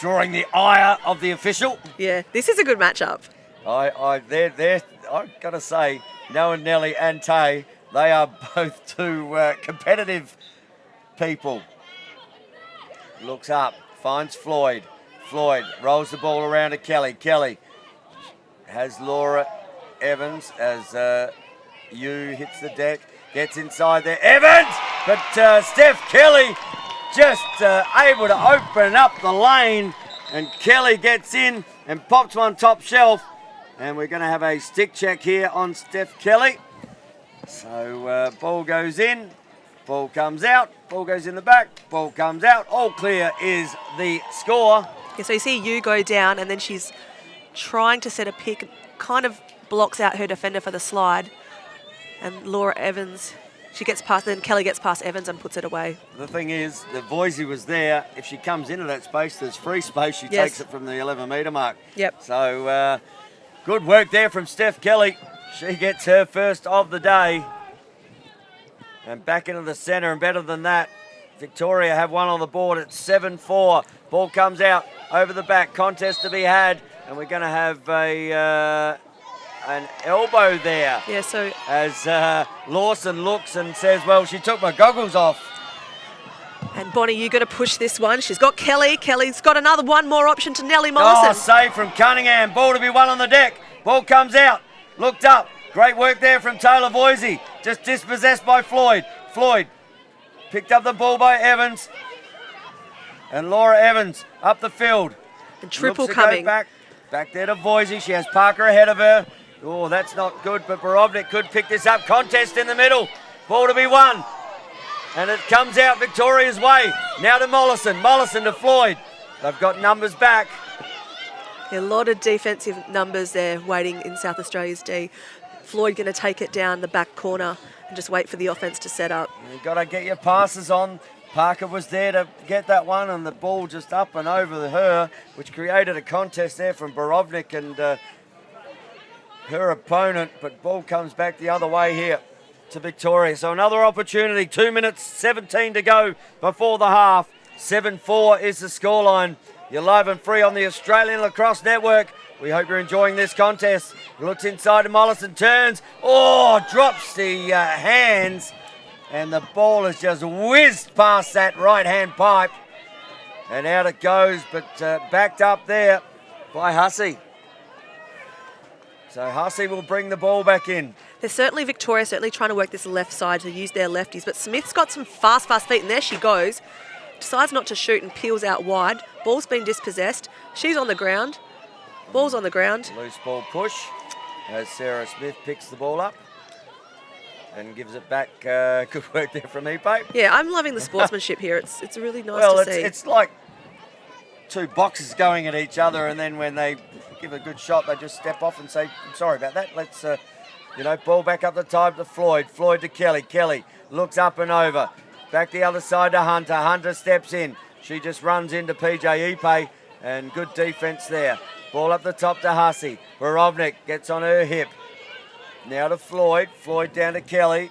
drawing the ire of the official. Yeah, this is a good matchup. I've got to say, knowing Nellie and Tay, they are both two competitive people. Looks up, finds Floyd. Floyd rolls the ball around to Kelly. Kelly has Laura Evans as Yu hits the deck, gets inside there. Evans! But Steph Kelly just able to open up the lane, and Kelly gets in and pops one top shelf. And we're going to have a stick check here on Steph Kelly. So ball goes in, ball comes out, ball goes in the back, ball comes out. All clear is the score. Yeah, so you see Yu go down, and then she's trying to set a pick, kind of blocks out her defender for the slide. And Laura Evans, she gets past, then Kelly gets past Evans and puts it away. The thing is, the Voisey was there. If she comes into that space, there's free space. She Yes. takes it from the 11-metre mark. Yep. So good work there from Steph Kelly. She gets her first of the day. And back into the centre, and better than that, Victoria have one on the board at 7-4. Ball comes out over the back. Contest to be had. And we're going to have an elbow there. Yeah, so As Lawson looks and says, well, she took my goggles off. and Bonnie, you got to push this one. She's got Kelly. Kelly's got one more option to Nellie Oh, Mollison. save from Cunningham. Ball to be won on the deck. Ball comes out. Looked up. Great work there from Taylor Voisey. Just dispossessed by Floyd. Floyd picked up the ball by Evans. And Laura Evans up the field. And triple Looks to go coming. Back there to Voisey. She has Parker ahead of her. Oh, that's not good, but Borovnik could pick this up. Contest in the middle. Ball to be won. And it comes out Victoria's way. Now to Mollison. Mollison to Floyd. They've got numbers back. Yeah, a lot of defensive numbers there waiting in South Australia's D. Floyd going to take it down the back corner and just wait for the offense to set up. You've got to get your passes on. Parker was there to get that one, and the ball just up and over her, which created a contest there from Borovnik and her opponent, but ball comes back the other way here to Victoria. So another opportunity, 2 minutes 17 to go before the half. 7-4 is the scoreline. You're live and free on the Australian Lacrosse Network. We hope you're enjoying this contest. Looks inside to Mollison, turns, drops the hands, and the ball has just whizzed past that right-hand pipe. And out it goes, but backed up there by Hussey. So Hussey will bring the ball back in. They're certainly trying to work this left side to use their lefties, but Smith's got some fast feet, and there she goes. Decides not to shoot and peels out wide. Ball's been dispossessed. She's on the ground. Ball's on the ground. Loose ball push as Sarah Smith picks the ball up and gives it back. Good work there from Ipe. Yeah, I'm loving the sportsmanship here. It's really nice Well, to see. it's like two boxers going at each other, and then when they give a good shot, they just step off and say, I'm sorry about that. Let's, ball back up the time to Floyd. Floyd to Kelly. Kelly looks up and over. Back the other side to Hunter. Hunter steps in. She just runs into PJ Ipe, and good defence there. Ball up the top to Hussey. Borovnik gets on her hip. Now to Floyd. Floyd down to Kelly.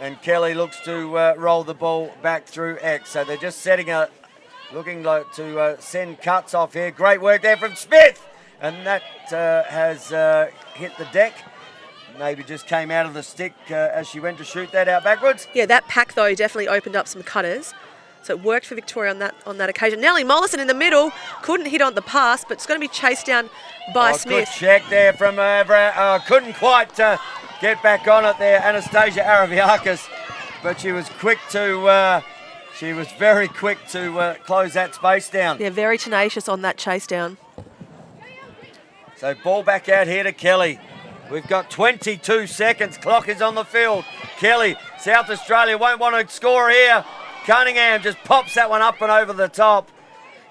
And Kelly looks to roll the ball back through X. So they're just looking like to send cuts off here. Great work there from Smith. And that has hit the deck. Maybe just came out of the stick as she went to shoot that out backwards. Yeah, that pack, though, definitely opened up some cutters. So it worked for Victoria on that occasion. Nellie Mollison in the middle. Couldn't hit on the pass, but it's going to be chased down by Smith. Good check there from couldn't quite get back on it there, Anastasia Araviakis. But she was very quick to close that space down. Yeah, very tenacious on that chase down. So ball back out here to Kelly. We've got 22 seconds. Clock is on the field. Kelly, South Australia won't want to score here. Cunningham just pops that one up and over the top.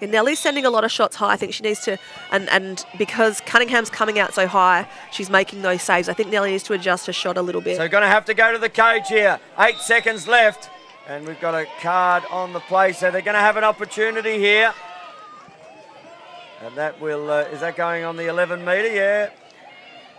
Yeah, Nellie's sending a lot of shots high. I think she needs to, and because Cunningham's coming out so high, she's making those saves. I think Nellie needs to adjust her shot a little bit. So going to have to go to the cage here. 8 seconds left. And we've got a card on the play. So they're going to have an opportunity here. And that will, is that going on the 11 metre? Yeah.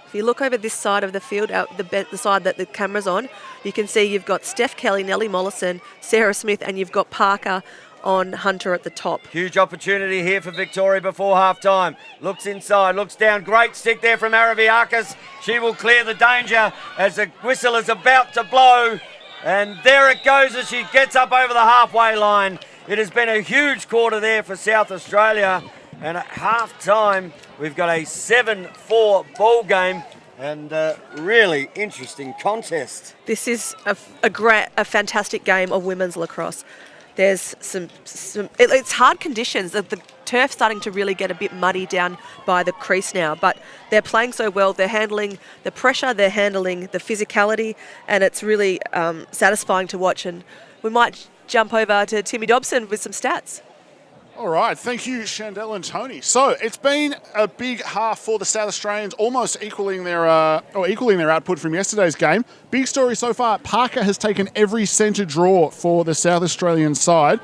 If you look over this side of the field, the side that the camera's on, you can see you've got Steph Kelly, Nellie Mollison, Sarah Smith, and you've got Parker on Hunter at the top. Huge opportunity here for Victoria before half-time. Looks inside, looks down. Great stick there from Araviakis. She will clear the danger as the whistle is about to blow. And there it goes as she gets up over the halfway line. It has been a huge quarter there for South Australia. And at half-time, we've got a 7-4 ball game and really interesting contest. This is a fantastic game of women's lacrosse. There's it's hard conditions. The turf's starting to really get a bit muddy down by the crease now, but they're playing so well. They're handling the pressure, they're handling the physicality, and it's really satisfying to watch. And we might jump over to Timmy Dobson with some stats. All right, thank you, Shandell and Tony. So it's been a big half for the South Australians, almost equaling their output from yesterday's game. Big story so far, Parker has taken every centre draw for the South Australian side.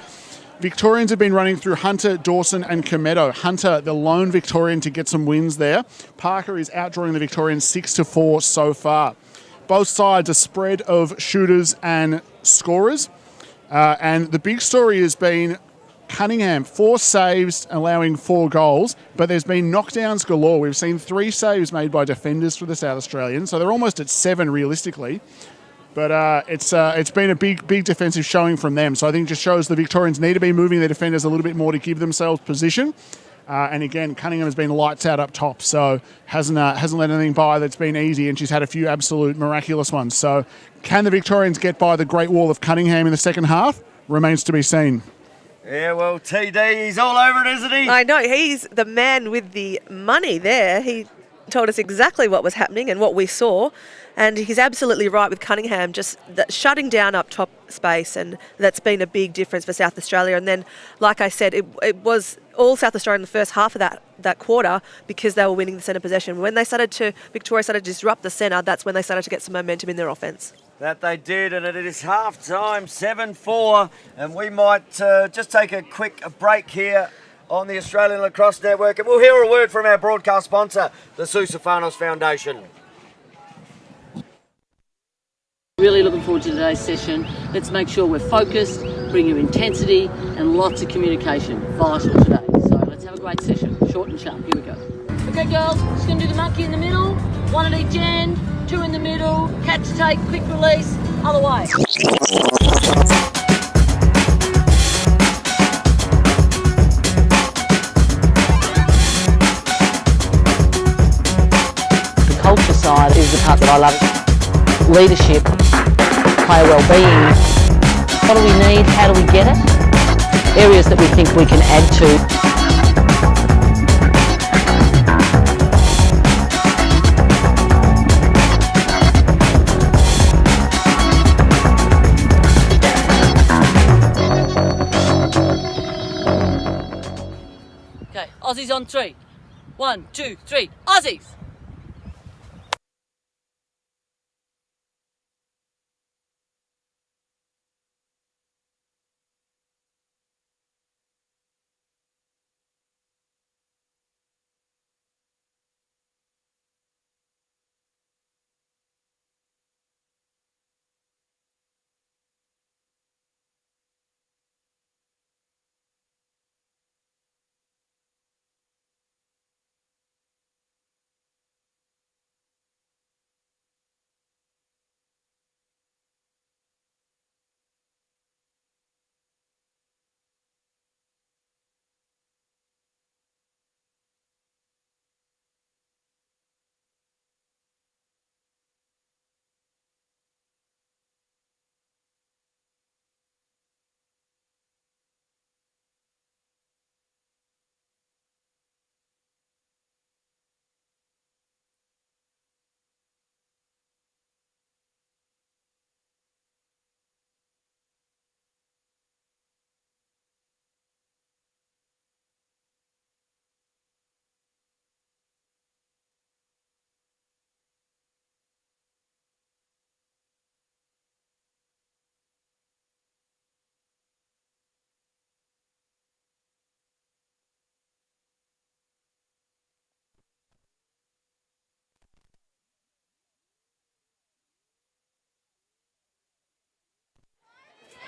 Victorians have been running through Hunter, Dawson and Cometto. Hunter, the lone Victorian to get some wins there. Parker is outdrawing the Victorians 6-4 so far. Both sides a spread of shooters and scorers. And the big story has been Cunningham, 4 saves, allowing 4 goals, but there's been knockdowns galore. We've seen 3 saves made by defenders for the South Australians, so they're almost at 7 realistically. But it's been a big defensive showing from them. So I think it just shows the Victorians need to be moving their defenders a little bit more to give themselves position. And again, Cunningham has been lights out up top, so hasn't let anything by that's been easy, and she's had a few absolute miraculous ones. So can the Victorians get by the Great Wall of Cunningham in the second half? Remains to be seen. Yeah, well, TD, he's all over it, isn't he? I know, he's the man with the money there. He told us exactly what was happening and what we saw, and he's absolutely right with Cunningham, just shutting down up top space, and that's been a big difference for South Australia. And then, like I said, it was all South Australia in the first half of that quarter because they were winning the centre possession. When Victoria started to disrupt the centre, that's when they started to get some momentum in their offence. That they did, and it is half-time, 7-4, and we might just take a quick break here on the Australian Lacrosse Network, and we'll hear a word from our broadcast sponsor, the Susafanos Foundation. Really looking forward to today's session. Let's make sure we're focused, bring you intensity and lots of communication. Vital today. So let's have a great session. Short and sharp. Here we go. Okay, girls, just going to do the monkey in the middle, 1 at each end, 2 in the middle, catch, take, quick release, other way. The culture side is the part that I love. Leadership, player well-being. What do we need? How do we get it? Areas that we think we can add to. Okay, Aussies on 3. 1, 2, 3, Aussies!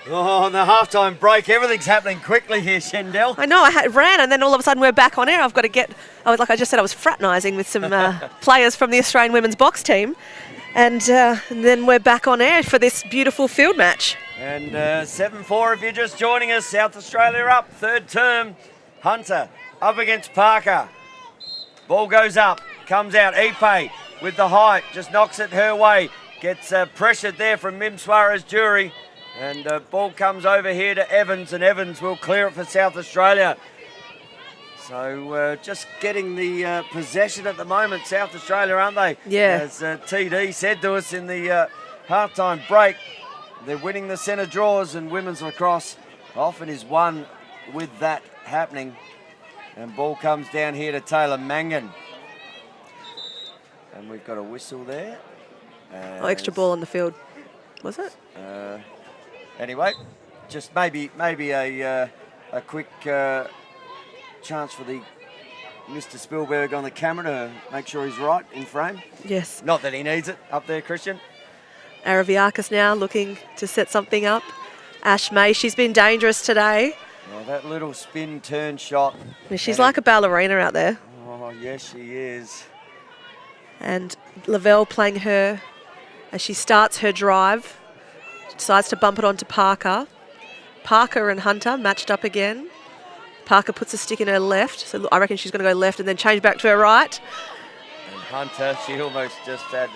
Oh, on the halftime break, everything's happening quickly here, Shandell. I know, I ran and then all of a sudden we're back on air. I was fraternising with some players from the Australian women's box team. And then we're back on air for this beautiful field match. And 7-4, if you're just joining us, South Australia up, third term. Hunter, up against Parker. Ball goes up, comes out. Ipe with the height, just knocks it her way. Gets pressured there from Mim Suarez-Jury. And ball comes over here to Evans, and Evans will clear it for South Australia. So just getting the possession at the moment, South Australia, aren't they? Yeah. As TD said to us in the halftime break, they're winning the centre draws, and women's lacrosse often is won with that happening. And ball comes down here to Taylor Mangan. And we've got a whistle there. Oh, extra ball on the field, was it? Anyway, just maybe a quick chance for the Mr. Spielberg on the camera to make sure he's right in frame. Yes. Not that he needs it up there, Christian. Araviakis now looking to set something up. Ash May, she's been dangerous today. Oh, that little spin turn shot. She's like a ballerina out there. Oh, yes, she is. And Lavelle playing her as she starts her drive. Decides to bump it onto Parker. Parker and Hunter matched up again. Parker puts a stick in her left, so I reckon she's going to go left and then change back to her right. And Hunter, she almost just had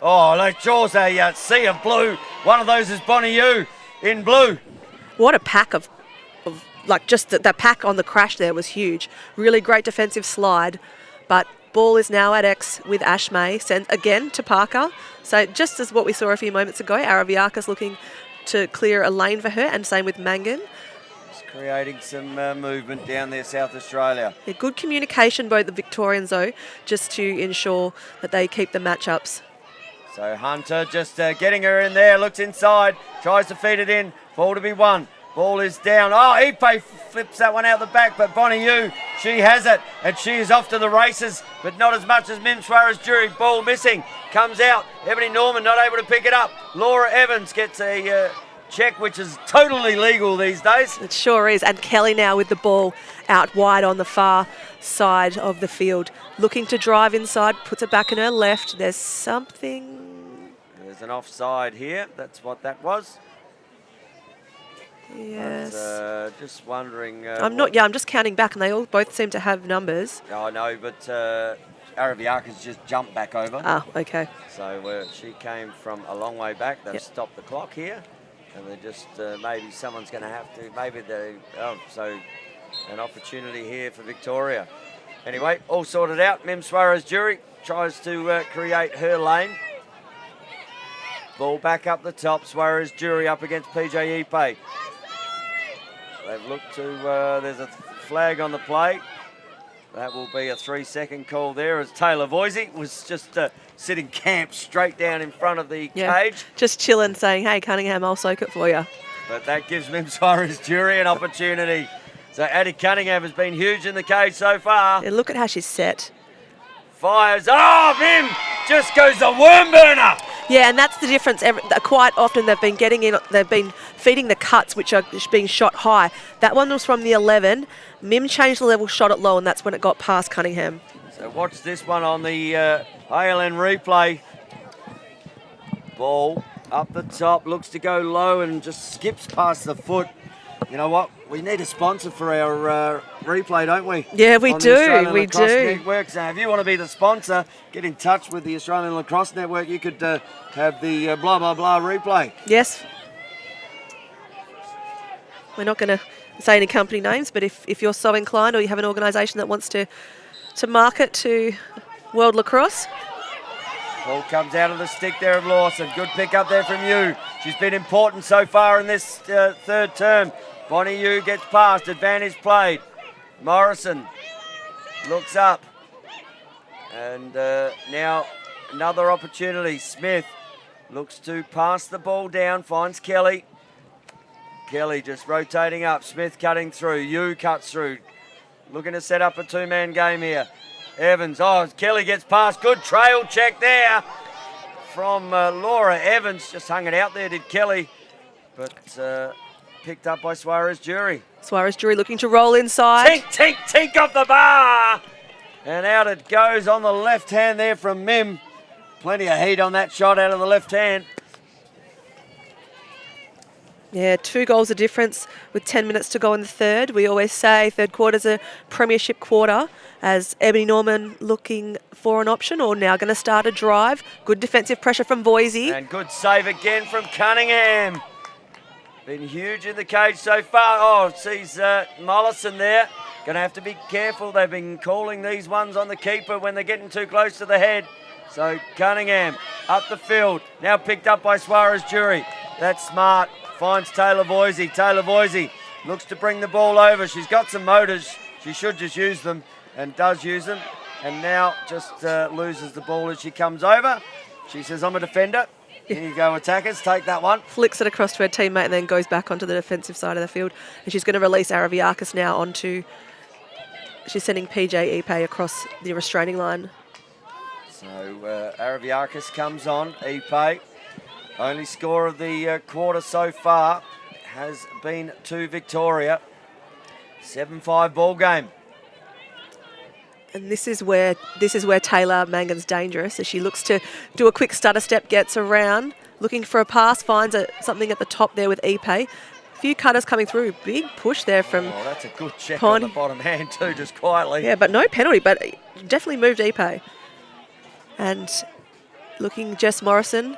like draws a sea of blue. One of those is Bonnie Yu in blue. What a pack of like just the pack on the crash there was huge. Really great defensive slide, but ball is now at X with Ash May, sent again to Parker. So just as what we saw a few moments ago, Araviakis looking to clear a lane for her, and same with Mangan. Just creating some movement down there, South Australia. Yeah, good communication, both the Victorians though, just to ensure that they keep the matchups. So Hunter just getting her in there, looks inside, tries to feed it in, ball to be won. Ball is down. Oh, Ipe flips that one out the back, but Bonnie Yu, she has it, and she is off to the races, but not as much as Mim Suarez-Jury. Ball missing, comes out. Ebony Norman not able to pick it up. Laura Evans gets a check, which is totally legal these days. It sure is. And Kelly now with the ball out wide on the far side of the field. Looking to drive inside, puts it back in her left. There's something. There's an offside here. That's what that was. Yes. But, just wondering. I'm just counting back, and they all both seem to have numbers. I know, but Araviakis just jumped back over. Ah, okay. So she came from a long way back. They've stopped the clock here, and they're just maybe someone's going to have to. So an opportunity here for Victoria. Anyway, all sorted out. Mim Suarez-Jury tries to create her lane. Ball back up the top. Suarez-Jury up against PJ Ipe. They've looked to, there's a flag on the play. That will be a 3-second call there, as Taylor Voisey was just sitting camped straight down in front of the cage. Just chilling, saying, hey, Cunningham, I'll soak it for you. But that gives Mim Suarez-Jury an opportunity. So Addie Cunningham has been huge in the cage so far. Yeah, look at how she's set. Fires. Oh, Mim just goes the worm burner. Yeah, and that's the difference. Quite often they've been feeding the cuts, which are being shot high. That one was from the 11. Mim changed the level, shot it low, and that's when it got past Cunningham. So watch this one on the ALN replay. Ball up the top, looks to go low and just skips past the foot. You know what? We need a sponsor for our replay, don't we? Yeah, we do. We Lacrosse do. Network. So if you want to be the sponsor, get in touch with the Australian Lacrosse Network. You could have the blah, blah, blah replay. Yes. We're not going to say any company names, but if you're so inclined, or you have an organisation that wants to market to World Lacrosse. Ball comes out of the stick there of Lawson. Good pick up there from Yu. She's been important so far in this third term. Bonnie Yu gets past. Advantage played. Morrison looks up. And now another opportunity. Smith looks to pass the ball down. Finds Kelly. Kelly just rotating up. Smith cutting through. Yu cuts through. Looking to set up a two-man game here. Evans. Oh, Kelly gets past. Good trail check there from Laura Evans. Just hung it out there, did Kelly. But picked up by Suarez-Jury. Suarez-Jury looking to roll inside. Tink, tink, tink off the bar. And out it goes on the left hand there from Mim. Plenty of heat on that shot out of the left hand. Yeah, 2 goals of difference with 10 minutes to go in the third. We always say third quarter's a premiership quarter, as Ebony Norman looking for an option or now going to start a drive. Good defensive pressure from Boise. And good save again from Cunningham. Been huge in the cage so far. Oh, sees Mollison there. Going to have to be careful. They've been calling these ones on the keeper when they're getting too close to the head. So Cunningham up the field. Now picked up by Suarez Jury. That's smart. Finds Taylor Voisey. Taylor Voisey looks to bring the ball over. She's got some motors. She should just use them and does use them. And now just loses the ball as she comes over. She says, I'm a defender. Here you go, attackers. Take that one. Flicks it across to her teammate and then goes back onto the defensive side of the field. And she's going to release Araviakis now onto... She's sending PJ Ipe across the restraining line. So Araviakis comes on. Ipe. Only score of the quarter so far has been to Victoria. 7-5 ball game. And this is where Taylor Mangan's dangerous, as she looks to do a quick stutter step, gets around, looking for a pass, finds something at the top there with Ipe. A few cutters coming through. Big push there from... Oh, that's a good check on the bottom hand too, just quietly. Yeah, but no penalty, but definitely moved Ipe. And looking Jess Morrison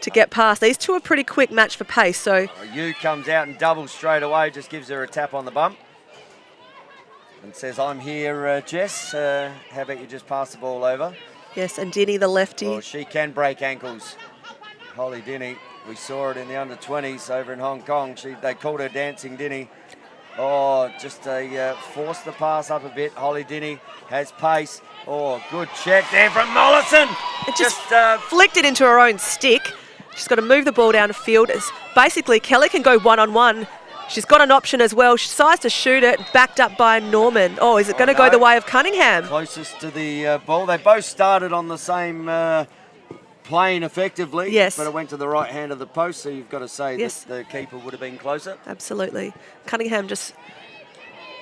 to get past. These two are pretty quick match for pace, so... Yu comes out and doubles straight away, just gives her a tap on the bum. And says, I'm here, Jess. How about you just pass the ball over? Yes, and Dinny, the lefty. Oh, she can break ankles. Holly Dinny, we saw it in the under-20s over in Hong Kong. They called her Dancing Dinny. Oh, just forced the pass up a bit. Holly Dinny has pace. Oh, good check there from Mollison. It just flicked it into her own stick. She's got to move the ball down the field. Basically, Kelly can go one-on-one. She's got an option as well. She decides to shoot it, backed up by Norman. Oh, is it going to go the way of Cunningham? Closest to the ball. They both started on the same plane effectively. Yes. But it went to the right hand of the post, so you've got to say yes, that the keeper would have been closer. Absolutely. Cunningham just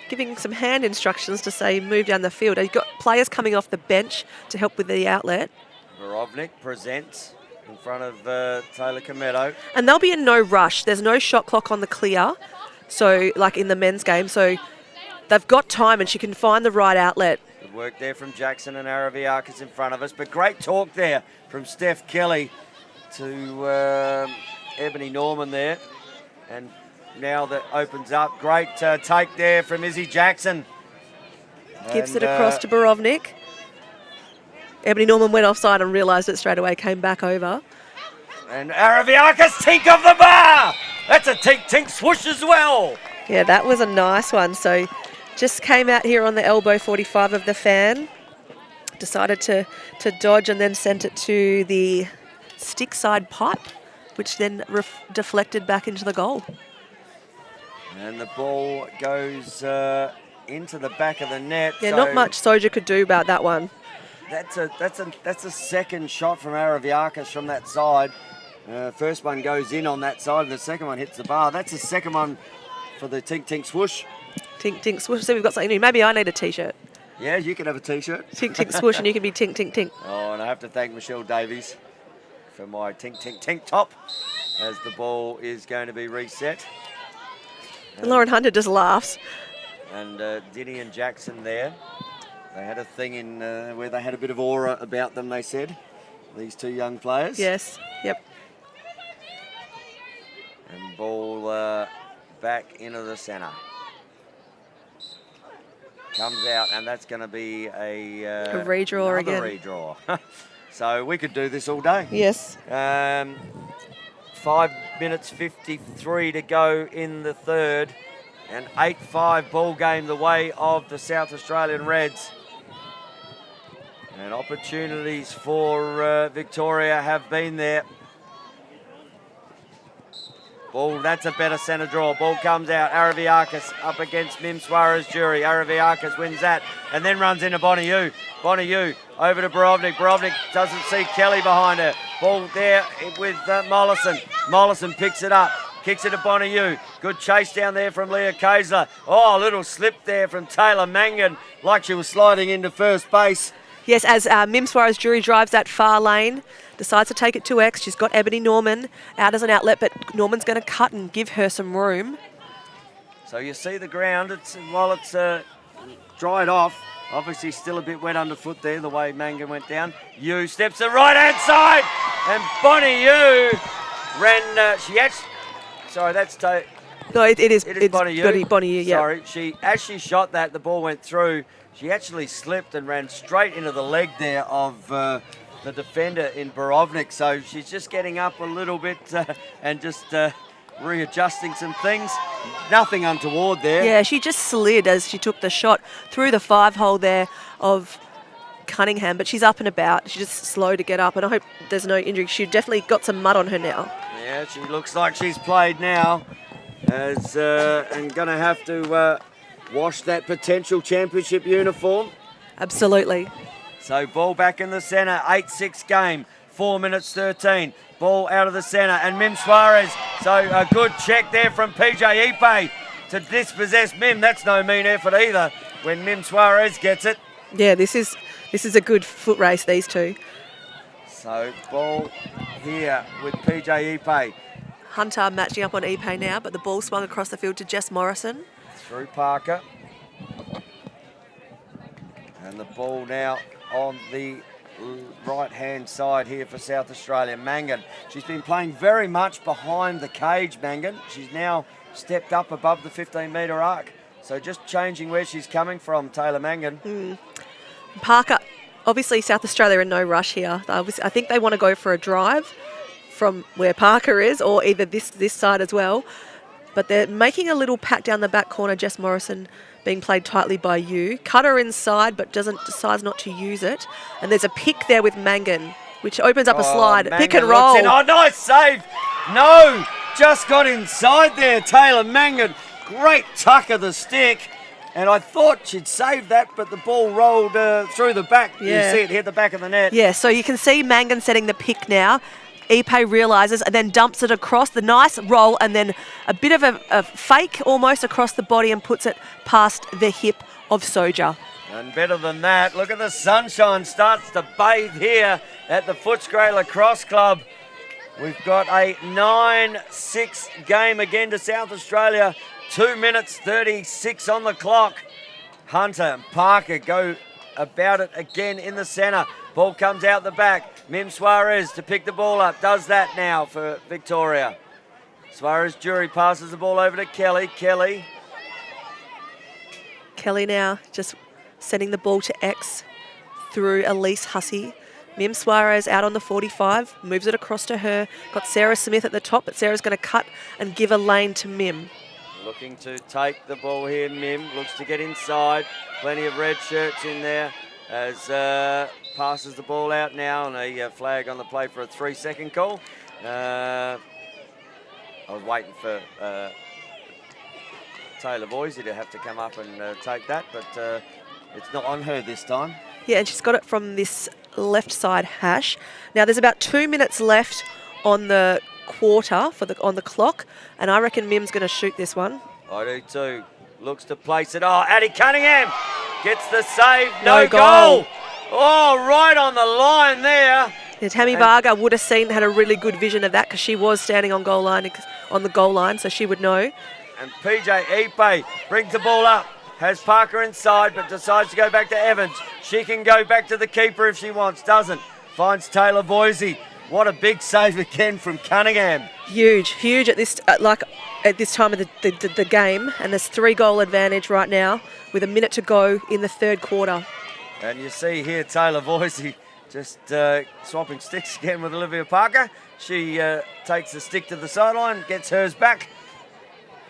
giving some hand instructions to say move down the field. You've got players coming off the bench to help with the outlet. Borovnik presents in front of Taylor Cometto. And they'll be in no rush. There's no shot clock on the clear, so like in the men's game. So they've got time and she can find the right outlet. Good work there from Jackson and Araviakis in front of us. But great talk there from Steph Kelly to Ebony Norman there. And now that opens up. Great take there from Izzy Jackson. Gives it across to Borovnik. Ebony Norman went offside and realised it straight away, came back over. And Araviakis, tink of the bar! That's a tink swoosh as well. Yeah, that was a nice one. So just came out here on the elbow 45 of the fan. Decided to dodge and then sent it to the stick side pipe, which then deflected back into the goal. And the ball goes into the back of the net. Yeah, not much Soja could do about that one. That's a second shot from Araviakis from that side. First one goes in on that side, and the second one hits the bar. That's the second one for the tink swoosh. Tink swoosh. So we've got something new. Maybe I need a t-shirt. Yeah, you can have a t-shirt. Tink swoosh, and you can be tink. Oh, and I have to thank Michelle Davies for my tink top, as the ball is going to be reset. And Lauren Hunter just laughs. And Dinny and Jackson there. They had a thing in where they had a bit of aura about them, they said, these two young players. Yes, yep. And ball back into the centre. Comes out, and that's going to be a redraw again. Redraw. So we could do this all day. Yes. 5 minutes 53 to go in the third. An 8-5 ball game the way of the South Australian Reds. And opportunities for Victoria have been there. Ball, that's a better centre draw. Ball comes out. Araviakis up against Mim Suarez Jury. Araviakis wins that and then runs into Bonnie-Yu. Bonnie-Yu over to Borovnik. Borovnik doesn't see Kelly behind her. Ball there with Mollison. Mollison picks it up. Kicks it to Bonnie-Yu. Good chase down there from Leah Kayser. Oh, a little slip there from Taylor Mangan, like she was sliding into first base. Yes, as Mim Suarez Jury drives that far lane, decides to take it to X. She's got Ebony Norman out as an outlet, but Norman's going to cut and give her some room. So you see the ground, while it's dried off, obviously still a bit wet underfoot there, the way Mangan went down. Yu steps to the right-hand side, and Bonnie Yu ran, sorry, that's... No, it is Bonnie Yu. Bonnie Yu, yeah. Sorry, as she shot that, the ball went through. She actually slipped and ran straight into the leg there of the defender in Borovnik. So she's just getting up a little bit and just readjusting some things. Nothing untoward there. Yeah, she just slid as she took the shot through the 5-hole there of Cunningham, but she's up and about. She's just slow to get up, and I hope there's no injury. She definitely got some mud on her now. Yeah, she looks like she's played now, and going to have to wash that potential championship uniform. Absolutely. So ball back in the centre, 8-6 game, 4 minutes 13. Ball out of the centre, and Mim Suarez. So a good check there from PJ Ipe to dispossess Mim. That's no mean effort either when Mim Suarez gets it. Yeah, this is a good foot race, these two. So ball here with PJ Ipe. Hunter matching up on Ipe now, but the ball swung across the field to Jess Morrison. Through Parker. And the ball now on the right-hand side here for South Australia. Mangan. She's been playing very much behind the cage, Mangan. She's now stepped up above the 15-metre arc. So just changing where she's coming from, Taylor Mangan. Parker, obviously South Australia are in no rush here. I think they want to go for a drive from where Parker is, or either this side as well. But they're making a little pack down the back corner. Jess Morrison being played tightly by Yu. Cutter inside, but decides not to use it. And there's a pick there with Mangan, which opens up a slide. Mangan Pick and roll. Oh, nice save. No, just got inside there, Taylor Mangan. Great tuck of the stick. And I thought she'd saved that, but the ball rolled through the back. Yeah. You see it hit the back of the net. Yeah, so you can see Mangan setting the pick now. Ipe realises and then dumps it across. The nice roll and then a bit of a fake almost across the body and puts it past the hip of Soja. And better than that, look at the sunshine starts to bathe here at the Footscray Lacrosse Club. We've got a 9-6 game again to South Australia. 2 minutes 36 on the clock. Hunter and Parker go about it again in the centre. Ball comes out the back. Mim Suarez to pick the ball up. Does that now for Victoria. Suarez Jury passes the ball over to Kelly. Kelly now just sending the ball to X through Elise Hussey. Mim Suarez out on the 45, moves it across to her. Got Sarah Smith at the top, but Sarah's going to cut and give a lane to Mim. looking to take the ball here. Mim looks to get inside. Plenty of red shirts in there as passes the ball out now, and a flag on the play for a 3-second call. I was waiting for Taylor Boise to have to come up and take that, but it's not on her this time. Yeah, and she's got it from this left side hash. Now there's about 2 minutes left on the quarter on the clock, and I reckon Mim's going to shoot this one. I do too. Looks to place it. Oh, Addie Cunningham gets the save. No No goal. Oh, right on the line there. Yeah, Tammy Varga would have had a really good vision of that because she was standing on the goal line, so she would know. And PJ Ipe brings the ball up. Has Parker inside, but decides to go back to Evans. She can go back to the keeper if she wants. Doesn't. Finds Taylor Boise. What a big save again from Cunningham. Huge at this at this time of the game, and there's 3-goal advantage right now with a minute to go in the third quarter. And you see here Taylor Boise just swapping sticks again with Olivia Parker. She takes the stick to the sideline, gets hers back,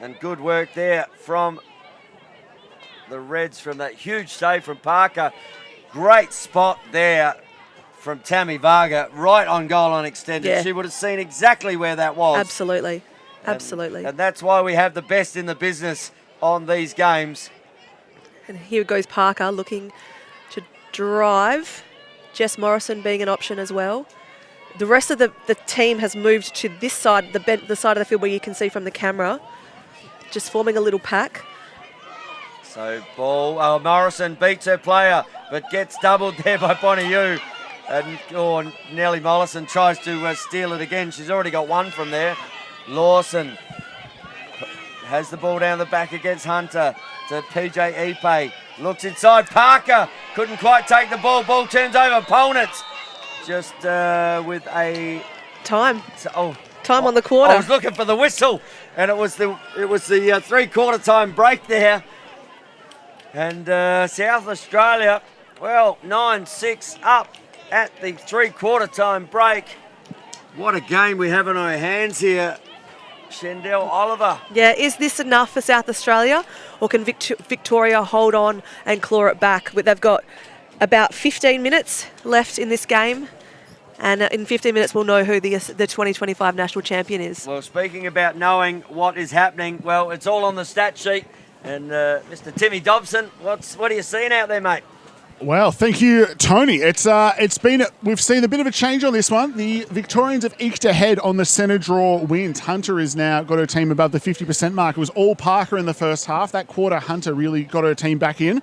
and good work there from the Reds from that huge save from Parker. Great spot there from Tammy Varga, right on goal line extended. Yeah. She would have seen exactly where that was. Absolutely. And that's why we have the best in the business on these games. And here goes Parker looking to drive. Jess Morrison being an option as well. The rest of the team has moved to this side, the side of the field where you can see from the camera, just forming a little pack. So ball, Morrison beats her player, but gets doubled there by Bonneyou. And Nellie Mollison tries to steal it again. She's already got one from there. Lawson has the ball down the back against Hunter to PJ Ipe. Looks inside. Parker couldn't quite take the ball. Ball turns over. Polnitz just with a Time. Time on the I quarter. was looking for the whistle, and it was the 3/4 time break there. And South Australia, well, 9-6 up at the 3/4 time break. What a game we have in our hands here. Shendell Oliver. Yeah, is this enough for South Australia, or can Victoria hold on and claw it back? They've got about 15 minutes left in this game, and in 15 minutes we'll know who the 2025 national champion is. Well, speaking about knowing what is happening, well, it's all on the stat sheet. And Mr. Timmy Dobson, what are you seeing out there, mate? Well, thank you, Tony. We've seen a bit of a change on this one. The Victorians have eked ahead on the centre draw wins. Hunter has now got her team above the 50% mark. It was all Parker in the first half. That quarter, Hunter really got her team back in.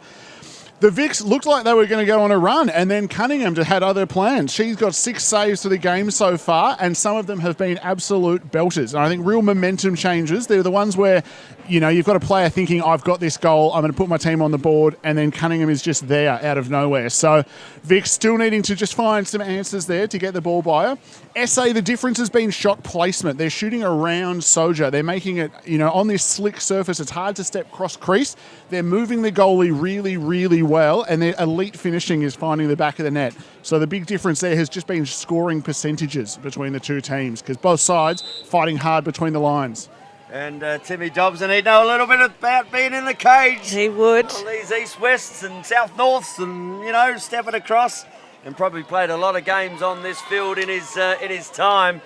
The Vics looked like they were going to go on a run, and then Cunningham had other plans. She's got 6 saves to the game so far, and some of them have been absolute belters. And I think real momentum changes. They're the ones where, you've got a player thinking, I've got this goal, I'm going to put my team on the board, and then Cunningham is just there out of nowhere. So Vic still needing to just find some answers there to get the ball by her. SA, the difference has been shot placement. They're shooting around Soja. They're making it, on this slick surface, it's hard to step cross crease. They're moving the goalie really, really well, and their elite finishing is finding the back of the net. So the big difference there has just been scoring percentages between the two teams, because both sides fighting hard between the lines. And Timmy Dobson, he'd know a little bit about being in the cage. He would. All these east-wests and south-norths and, stepping across, and probably played a lot of games on this field in his time.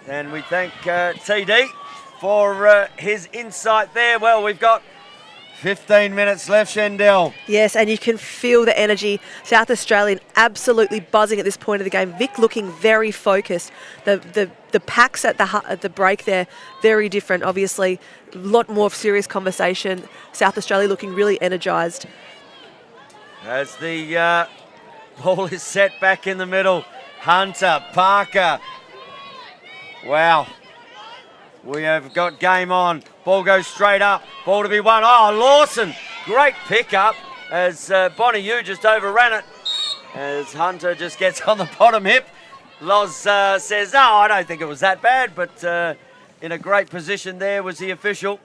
And we thank TD for his insight there. Well, we've got 15 minutes left, Shendell. Yes, and you can feel the energy. South Australian absolutely buzzing at this point of the game. Vic looking very focused. The packs at the break there, very different. Obviously, a lot more serious conversation. South Australia looking really energised. As the ball is set back in the middle. Hunter, Parker. Wow. We have got game on. Ball goes straight up. Ball to be won. Oh, Lawson. Great pickup as Bonneyou just overran it. As Hunter just gets on the bottom hip. Loz says, no, I don't think it was that bad, but in a great position there was the official.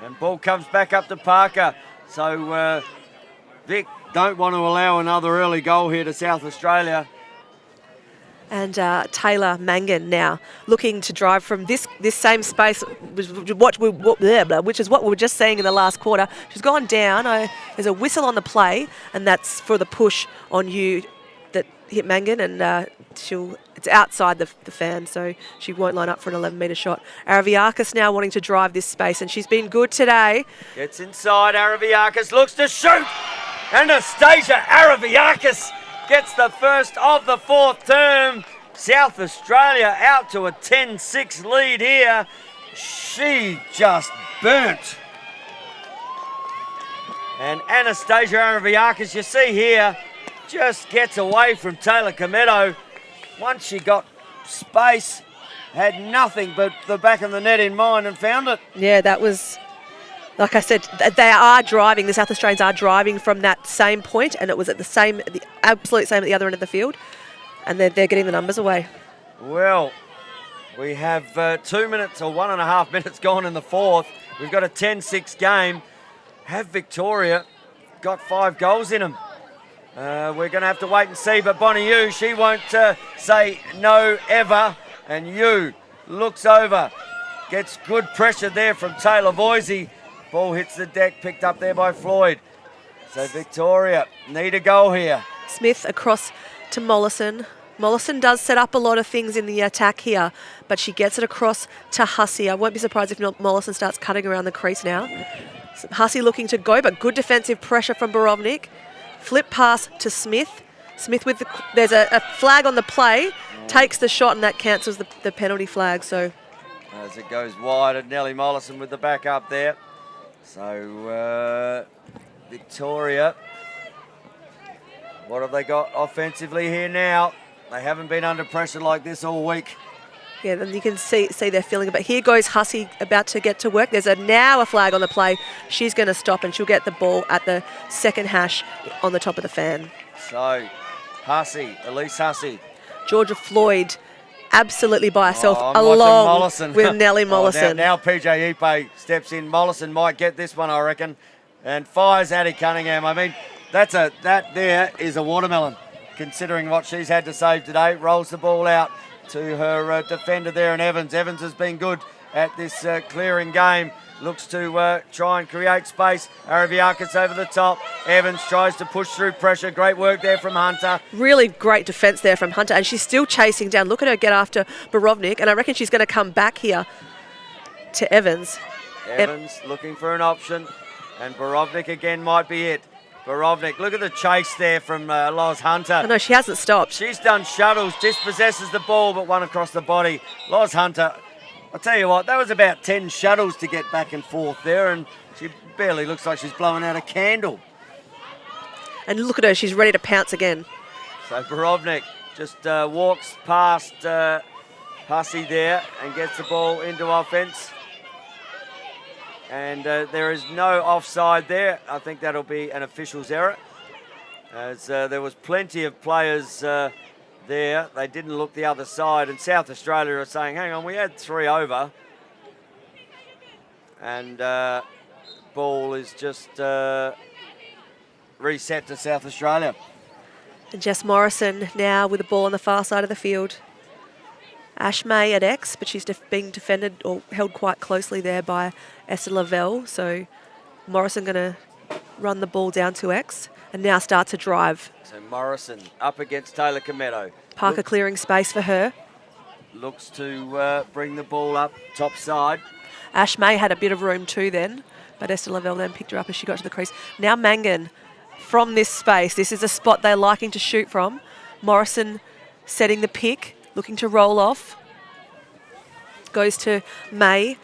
And ball comes back up to Parker. So Vic don't want to allow another early goal here to South Australia. And Taylor Mangan now looking to drive from this same space, which is what we were just seeing in the last quarter. She's gone down. There's a whistle on the play, and that's for the push on you that hit Mangan, and it's outside the fan, so she won't line up for an 11-metre shot. Araviakis now wanting to drive this space, and she's been good today. Gets inside. Araviakis looks to shoot. Anastasia Araviakis gets the first of the fourth term. South Australia out to a 10-6 lead here. She just burnt. And Anastasia Araviakis, you see here, just gets away from Taylor Cometto. Once she got space, had nothing but the back of the net in mind and found it. Yeah, that was... Like I said, they are driving, the South Australians are driving from that same point, and it was at the absolute same at the other end of the field, and they're getting the numbers away. Well, we have 2 minutes or 1.5 minutes gone in the fourth. We've got a 10-6 game. Have Victoria got 5 goals in them? We're going to have to wait and see, but Bonneyou, she won't say no ever, and Yu looks over, gets good pressure there from Taylor Voisey. Ball hits the deck, picked up there by Floyd. So Victoria need a goal here. Smith across to Mollison. Mollison does set up a lot of things in the attack here, but she gets it across to Hussey. I won't be surprised if Mollison starts cutting around the crease now. Hussey looking to go, but good defensive pressure from Borovnik. Flip pass to Smith. Smith with there's a flag on the play, takes the shot, and that cancels the penalty flag. So as it goes wide, and Nellie Mollison with the back up there. So Victoria, what have they got offensively here now? They haven't been under pressure like this all week. Yeah, then you can see they're feeling it. But here goes Hussey about to get to work. There's now a flag on the play. She's going to stop and she'll get the ball at the second hash on the top of the fan. So, Hussey, Elise Hussey. Georgia Floyd absolutely by herself, I'm along watching Mollison. with Nellie Mollison. Now PJ Ipe steps in. Mollison might get this one, I reckon, and fires Addie Cunningham. I mean, that there is a watermelon, considering what she's had to save today. Rolls the ball out to her defender there in Evans. Evans has been good at this clearing game. Looks to try and create space. Araviakis over the top. Evans tries to push through pressure. Great work there from Hunter. Really great defence there from Hunter, and she's still chasing down. Look at her get after Borovnik, and I reckon she's going to come back here to Evans. Evans looking for an option, and Borovnik again might be it. Borovnik, look at the chase there from Loz Hunter. Oh, no, she hasn't stopped. She's done shuttles, dispossesses the ball, but one across the body. Loz Hunter, I'll tell you what, that was about 10 shuttles to get back and forth there, and she barely looks like she's blowing out a candle. And look at her, she's ready to pounce again. So Borovnik just walks past Hussey there and gets the ball into offence. And there is no offside there. I think that'll be an official's error, as there was plenty of players there. They didn't look the other side, and South Australia are saying, hang on, we had 3 over. And ball is just reset to South Australia. And Jess Morrison now with the ball on the far side of the field. Ash May at X, but she's being defended or held quite closely there by Esther Lavelle. So Morrison going to run the ball down to X and now start to drive. So Morrison up against Taylor Cometto. Parker clearing space for her. Looks to bring the ball up top side. Ash May had a bit of room too then, but Esther Lavelle then picked her up as she got to the crease. Now Mangan from this space. This is a spot they're liking to shoot from. Morrison setting the pick, looking to roll off. Goes to May.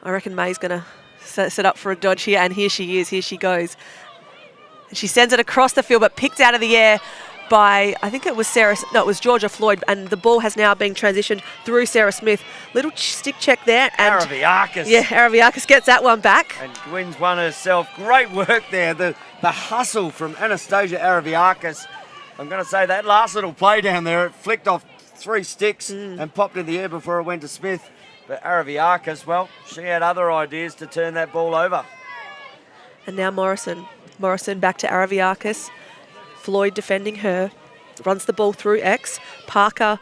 I reckon May's going to set up for a dodge here, and here she is. Here she goes. And she sends it across the field, but picked out of the air by, I think it was it was Georgia Floyd, and the ball has now been transitioned through Sarah Smith. Little stick check there. And Araviakis. Yeah, Araviakis gets that one back. And wins one herself. Great work there. The hustle from Anastasia Araviakis. I'm going to say that last little play down there, it flicked off 3 sticks and popped in the air before it went to Smith. But Araviakis, well, she had other ideas to turn that ball over. And now Morrison. Morrison back to Araviakis. Floyd defending her. Runs the ball through X. Parker,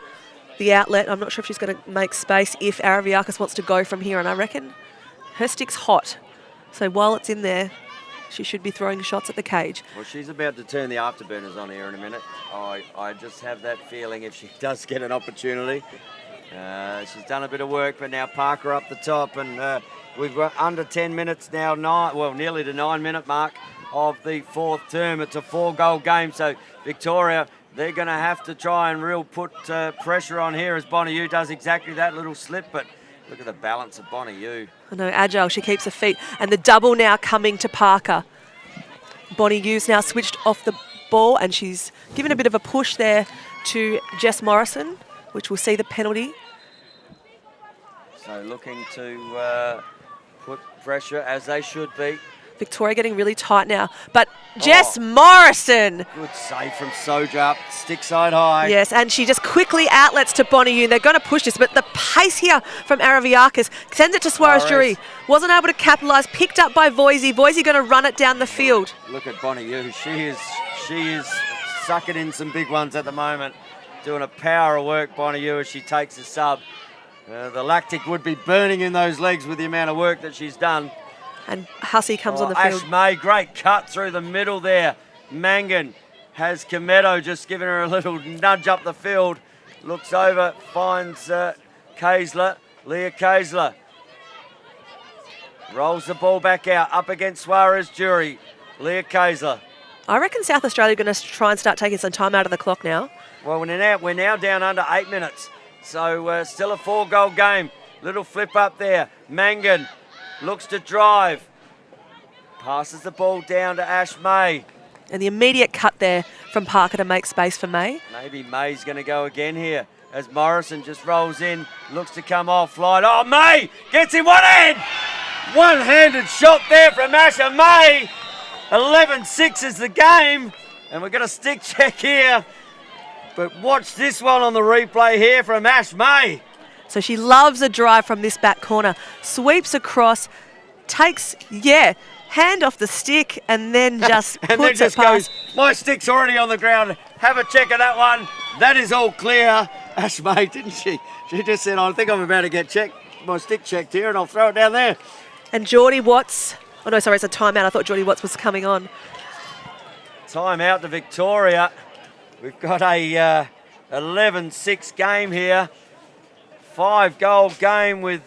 the outlet. I'm not sure if she's going to make space if Araviakis wants to go from here. And I reckon her stick's hot. So while it's in there, she should be throwing shots at the cage. Well, she's about to turn the afterburners on here in a minute. I just have that feeling if she does get an opportunity. She's done a bit of work, but now Parker up the top, and we've got under 10 minutes now, nearly the 9-minute mark of the 4th term. It's a 4-goal game, so Victoria, they're going to have to try and put pressure on here as Bonnie Yu does exactly that little slip, but look at the balance of Bonnie Yu. I know, agile, she keeps her feet. And the double now coming to Parker. Bonnie Yu's now switched off the ball, and she's given a bit of a push there to Jess Morrison, which will see the penalty. So looking to put pressure, as they should be. Victoria getting really tight now. But Jess Morrison. Good save from Soja up, stick side high. Yes, and she just quickly outlets to Bonnie Yu. They're going to push this, but the pace here from Araviakis sends it to Suarez Jury. Wasn't able to capitalise. Picked up by Voisey. Voisey going to run it down the field. Look at Bonnie Yu. She is sucking in some big ones at the moment. Doing a power of work, Bonnie Yu, as she takes a sub. The lactic would be burning in those legs with the amount of work that she's done. And Hussey comes on the field. Ash May, great cut through the middle there. Mangan has Cometto just giving her a little nudge up the field. Looks over, finds Kaisler, Leah Kaisler. Rolls the ball back out, up against Suarez Jury. Leah Kaisler. I reckon South Australia are going to try and start taking some time out of the clock now. Well, we're now down under 8 minutes. So still a 4-goal game. Little flip up there. Mangan looks to drive. Passes the ball down to Ash May. And the immediate cut there from Parker to make space for May. Maybe May's going to go again here as Morrison just rolls in, looks to come offline. Oh, May gets in one hand. One-handed shot there from Asha May. 11-6 is the game. And we're going to stick check here. But watch this one on the replay here from Ash May. So she loves a drive from this back corner. Sweeps across, takes, hand off the stick and then just and puts then just it past. goes, my stick's already on the ground. Have a check of that one. That is all clear. Ash May, didn't she? She just said, I think I'm about to get my stick checked here and I'll throw it down there. And Geordie Watts, oh no, sorry, it's a timeout. I thought Geordie Watts was coming on. Time out to Victoria. We've got a 11-6 game here. 5-goal game with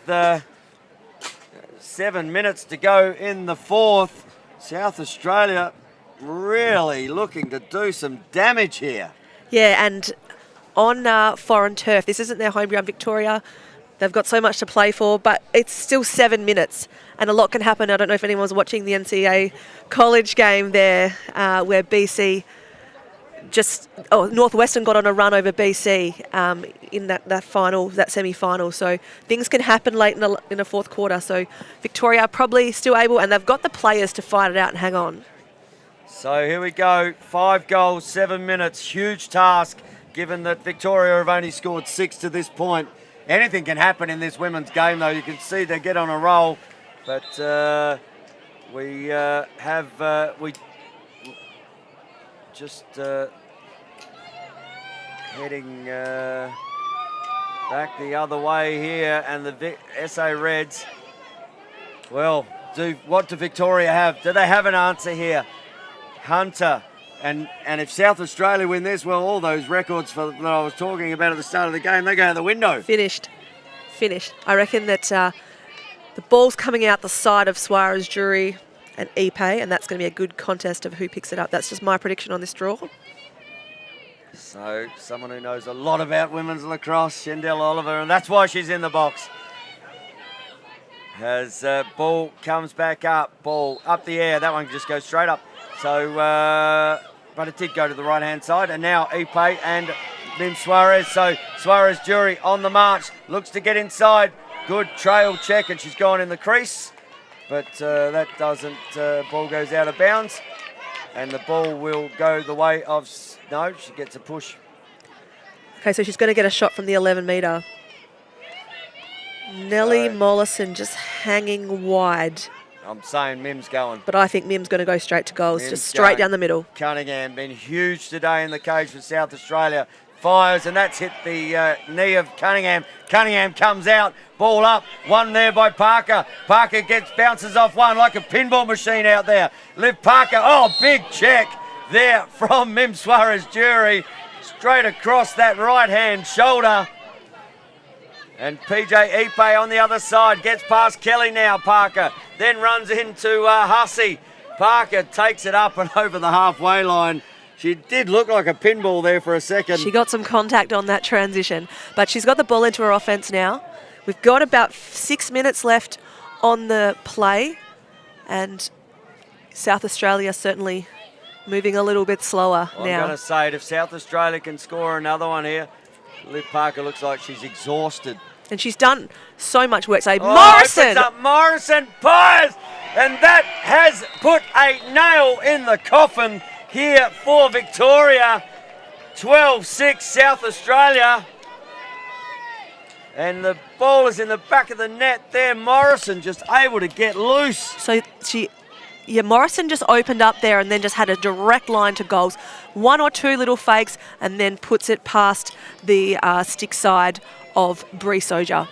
7 minutes to go in the fourth. South Australia really looking to do some damage here. Yeah, and on foreign turf, this isn't their home ground, Victoria. They've got so much to play for, but it's still 7 minutes and a lot can happen. I don't know if anyone was watching the NCAA college game there where BC Northwestern got on a run over BC in that semi-final. So things can happen late in the fourth quarter. So Victoria probably still able, and they've got the players to fight it out and hang on. So here we go, 5 goals, 7 minutes, huge task, given that Victoria have only scored 6 to this point. Anything can happen in this women's game, though. You can see they get on a roll, but we just heading back the other way here, and the SA Reds, well, what do Victoria have? Do they have an answer here? Hunter, and if South Australia win this, well, all those records that I was talking about at the start of the game, they go out the window. Finished. I reckon that the ball's coming out the side of Suarez, Jury and Ipe, and that's going to be a good contest of who picks it up. That's just my prediction on this draw. So someone who knows a lot about women's lacrosse, Shendell Oliver, and that's why she's in the box. As ball comes back up, ball up the air, that one just goes straight up. So, but it did go to the right-hand side, and now Ipe and Mim Suarez. So Suarez Jury on the march, looks to get inside. Good trail check, and she's gone in the crease, but that doesn't. Ball goes out of bounds, and the ball will go the way of. No, she gets a push. Okay, so she's going to get a shot from the 11-metre. Nellie Mollison just hanging wide. I'm saying Mim's going. But I think Mim's going to go straight to goals, just straight down the middle. Cunningham been huge today in the cage for South Australia. Fires, and that's hit the knee of Cunningham. Cunningham comes out, ball up, one there by Parker. Parker bounces off one like a pinball machine out there. Liv Parker, big check there from Mim Suarez Jury. Straight across that right-hand shoulder. And PJ Ipe on the other side gets past Kelly now, Parker. Then runs into Hussey. Parker takes it up and over the halfway line. She did look like a pinball there for a second. She got some contact on that transition, but she's got the ball into her offense now. We've got about 6 minutes left on the play, and South Australia certainly moving a little bit slower now. I'm going to say it, if South Australia can score another one here, Liv Parker looks like she's exhausted. And she's done so much work. So Morrison! Opens up, Morrison fires, and that has put a nail in the coffin here for Victoria. 12-6 South Australia. And the ball is in the back of the net there. Morrison just able to get loose. So Morrison just opened up there and then just had a direct line to goals. 1 or 2 little fakes and then puts it past the stick side of Bree Soja.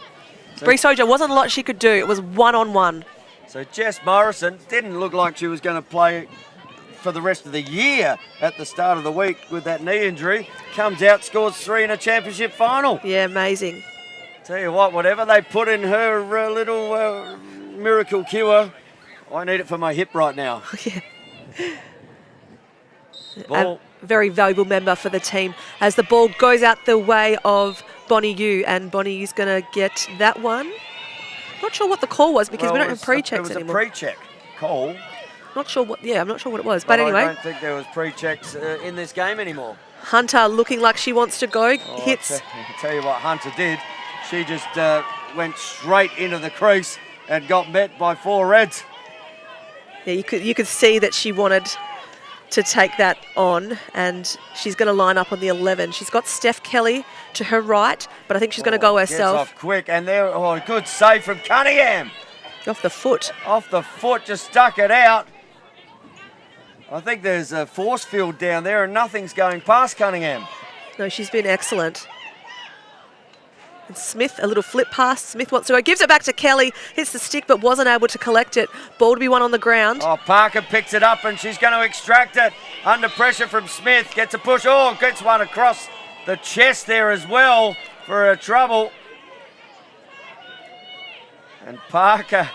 Bree Soja wasn't a lot she could do. It was one-on-one. So Jess Morrison didn't look like she was going to play for the rest of the year at the start of the week with that knee injury. Comes out, scores 3 in a championship final. Yeah, amazing. Tell you what, whatever they put in her little miracle cure, I need it for my hip right now. Yeah. Ball. A very valuable member for the team as the ball goes out the way of Bonnie Yu, and Bonnie Yu's going to get that one. Not sure what the call was because we don't have pre-checks anymore. It was a pre-check call. Not sure what. Yeah, I'm not sure what it was. But But anyway, I don't think there was pre-checks in this game anymore. Hunter looking like she wants to go. Oh, Hits. I tell you what Hunter did. She just went straight into the crease and got met by 4 reds. Yeah, you could see that she wanted to take that on, and she's going to line up on the 11. She's got Steph Kelly to her right, but I think she's going to go herself. Gets off quick, and there, good save from Cunningham. Off the foot. Off the foot, just stuck it out. I think there's a force field down there, and nothing's going past Cunningham. No, she's been excellent. And Smith, a little flip pass. Smith wants to go. Gives it back to Kelly. Hits the stick, but wasn't able to collect it. Ball to be won on the ground. Oh, Parker picks it up, and she's going to extract it. Under pressure from Smith. Gets a push. Oh, gets one across the chest there as well for her trouble. And Parker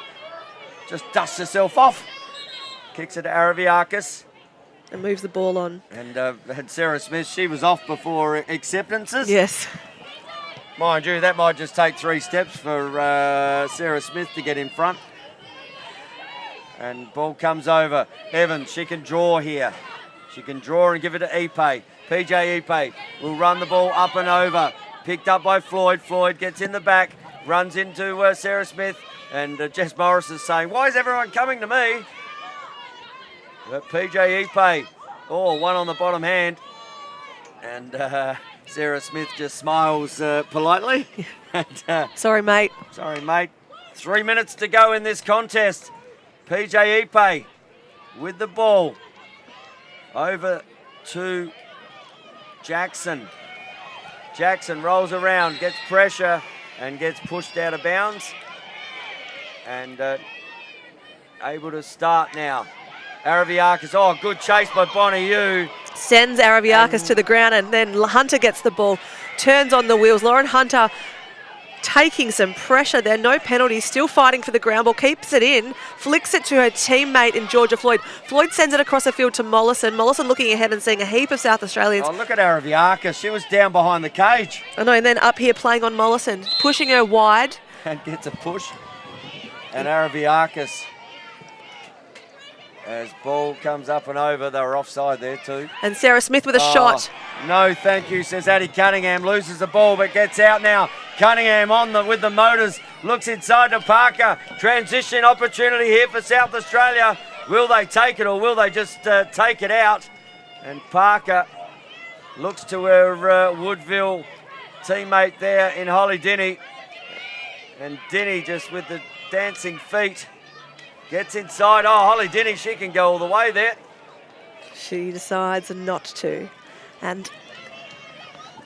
just dusts herself off. Kicks it to Araviakis. And moves the ball on. And had Sarah Smith, she was off before acceptances. Yes. Mind you, that might just take 3 steps for Sarah Smith to get in front. And ball comes over. Evans, she can draw here. She can draw and give it to Ipe. PJ Ipe will run the ball up and over. Picked up by Floyd. Floyd gets in the back, runs into Sarah Smith. And Jess Morris is saying, why is everyone coming to me? But PJ Ipe, one on the bottom hand. And Sarah Smith just smiles politely. And, Sorry, mate. sorry, mate. 3 minutes to go in this contest. PJ Ipe with the ball. Over to Jackson. Jackson rolls around, gets pressure, and gets pushed out of bounds. And able to start now. Araviakis, good chase by Bonnie Yu. Sends Araviakis to the ground, and then Hunter gets the ball. Turns on the wheels. Lauren Hunter taking some pressure there. No penalty. Still fighting for the ground ball. Keeps it in. Flicks it to her teammate in Georgia Floyd. Floyd sends it across the field to Mollison. Mollison looking ahead and seeing a heap of South Australians. Oh, look at Araviakis. She was down behind the cage. I know, and then up here playing on Mollison. Pushing her wide. And gets a push. And Araviakis, as ball comes up and over, they were offside there too. And Sarah Smith with a shot. No, thank you, says Addie Cunningham. Loses the ball, but gets out now. Cunningham with the motors. Looks inside to Parker. Transition opportunity here for South Australia. Will they take it, or will they just take it out? And Parker looks to her Woodville teammate there in Holly Dinny. And Dinny just with the dancing feet. Gets inside. Holly Dinny, she can go all the way there. She decides not to. And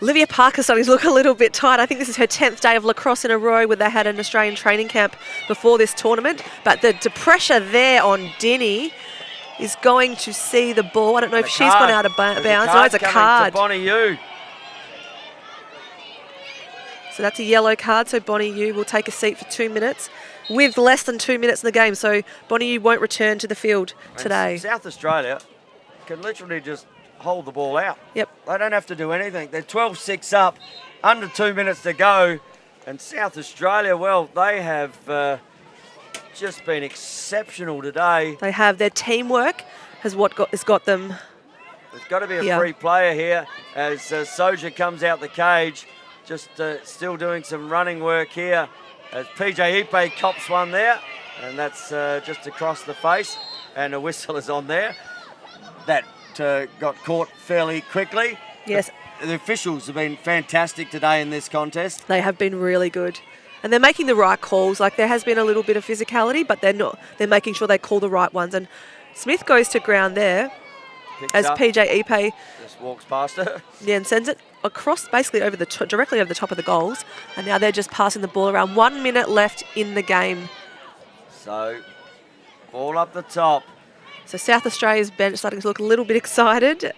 Olivia Parker's starting to look a little bit tired. I think this is her 10th day of lacrosse in a row where they had an Australian training camp before this tournament. But the pressure there on Dinny is going to see the ball. I don't know if she's gone out of bounds. No, it's a card. Bonnie Yu. So that's a yellow card. So Bonnie Yu will take a seat for 2 minutes with less than 2 minutes in the game. So Bonnie Yu won't return to the field today. And South Australia can literally just hold the ball out. Yep. They don't have to do anything. They're 12-6 up, under 2 minutes to go. And South Australia, well, they have just been exceptional today. They have. Their teamwork has got them. There's got to be a free player here as Soja comes out the cage. Just still doing some running work here as PJ Ipe cops one there. And that's just across the face. And a whistle is on there. That got caught fairly quickly. Yes. The officials have been fantastic today in this contest. They have been really good. And they're making the right calls. Like, there has been a little bit of physicality, but they're not. They're making sure they call the right ones. And Smith goes to ground there as PJ Ipe just walks past her. Yeah, and sends it across basically over directly over the top of the goals. And now they're just passing the ball around. 1 minute left in the game. So, ball up the top. So South Australia's bench starting to look a little bit excited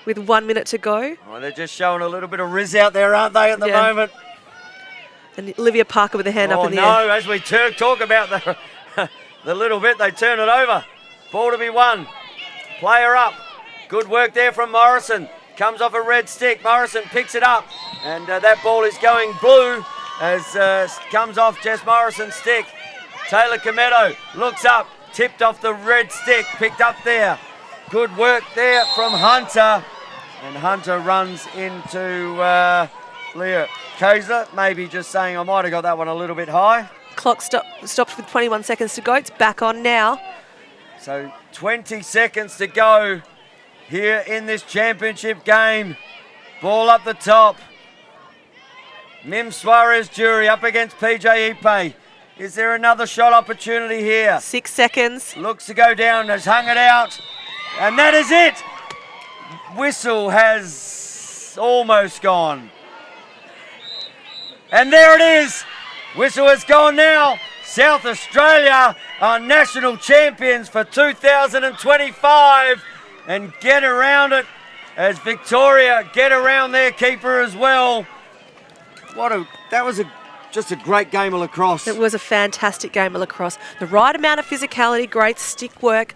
with 1 minute to go. Well, they're just showing a little bit of riz out there, aren't they, at the moment? And Olivia Parker with a hand up in the air. Oh, no, as we talk about the little bit, they turn it over. Ball to be won. Player up. Good work there from Morrison. Comes off a red stick. Morrison picks it up. And that ball is going blue as comes off Jess Morrison's stick. Taylor Cometto looks up. tipped off the red stick, picked up there. Good work there from Hunter. And Hunter runs into Leo Kaiser, maybe just saying I might have got that one a little bit high. Clock stops with 21 seconds to go. It's back on now. So 20 seconds to go here in this championship game. Ball up the top. Mim Suarez Jury up against PJ Ipe. Is there another shot opportunity here? 6 seconds. Looks to go down, has hung it out. And that is it. Whistle has almost gone. And there it is. Whistle has gone now. South Australia are national champions for 2025 and get around it as Victoria get around their keeper as well. That was just a great game of lacrosse. It was a fantastic game of lacrosse. The right amount of physicality, great stick work,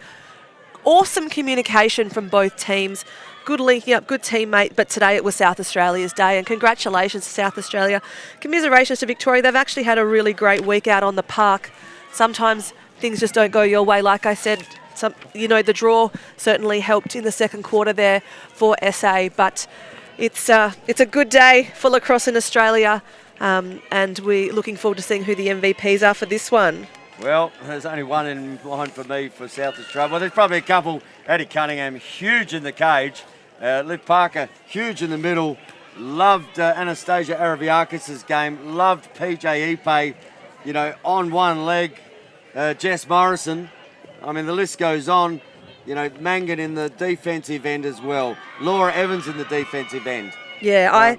awesome communication from both teams. Good linking up, good teammate, but today it was South Australia's day, and congratulations to South Australia. Commiserations to Victoria. They've actually had a really great week out on the park. Sometimes things just don't go your way. Like I said, the draw certainly helped in the second quarter there for SA, but it's a good day for lacrosse in Australia, and we're looking forward to seeing who the MVPs are for this one. Well, there's only one in line for me for South Australia. Well, there's probably a couple. Eddie Cunningham, huge in the cage. Liv Parker, huge in the middle. Loved Anastasia Araviakis' game. Loved PJ Ipe, on one leg. Jess Morrison. I mean, the list goes on. Mangan in the defensive end as well. Laura Evans in the defensive end. Yeah,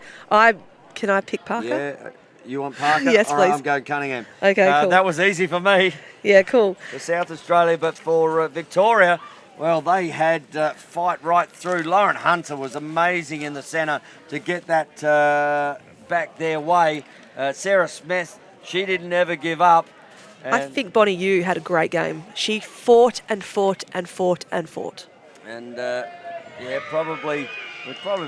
can I pick Parker? Yeah. You want Parker? Yes, All right, please. I'm going Cunningham. Okay, cool. That was easy for me. Yeah, cool. For South Australia, but for Victoria, well, they had fight right through. Lauren Hunter was amazing in the centre to get that back their way. Sarah Smith, she didn't ever give up. I think Bonnie Yu had a great game. She fought and fought and fought and fought. And, we'd probably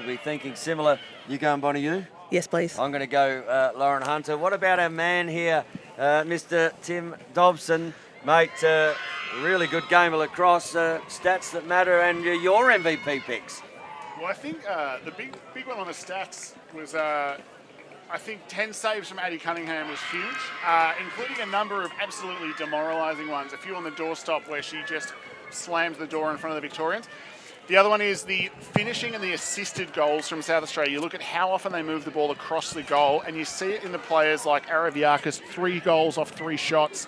be thinking similar. You going Bonnie Yu? Yes, please. I'm going to go Lauren Hunter. What about our man here, Mr. Tim Dobson? Mate, really good game of lacrosse, stats that matter, and your MVP picks. Well, I think the big one on the stats was, I think 10 saves from Addie Cunningham was huge, including a number of absolutely demoralising ones. A few on the doorstop where she just slams the door in front of the Victorians. The other one is the finishing and the assisted goals from South Australia. You look at how often they move the ball across the goal, and you see it in the players like Araviakis, 3 goals off 3 shots.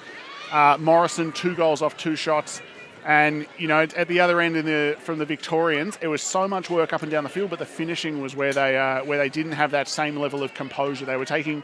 Morrison, 2 goals off 2 shots. And, at the other end from the Victorians, it was so much work up and down the field, but the finishing was where they didn't have that same level of composure. They were taking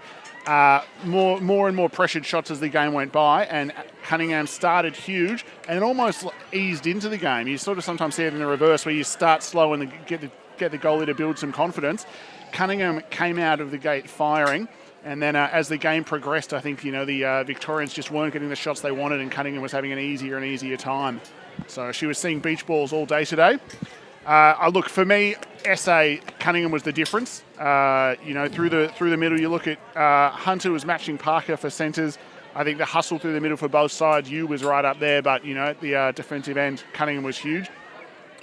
more and more pressured shots as the game went by, and Cunningham started huge and almost eased into the game. You sort of sometimes see it in the reverse where you start slow and get the goalie to build some confidence. Cunningham came out of the gate firing, and then as the game progressed, I think the Victorians just weren't getting the shots they wanted, and Cunningham was having an easier and easier time. So she was seeing beach balls all day today. Look, for me, SA Cunningham was the difference. Through the middle, you look at Hunter was matching Parker for centres. I think the hustle through the middle for both sides, Yu was right up there, but at the defensive end, Cunningham was huge.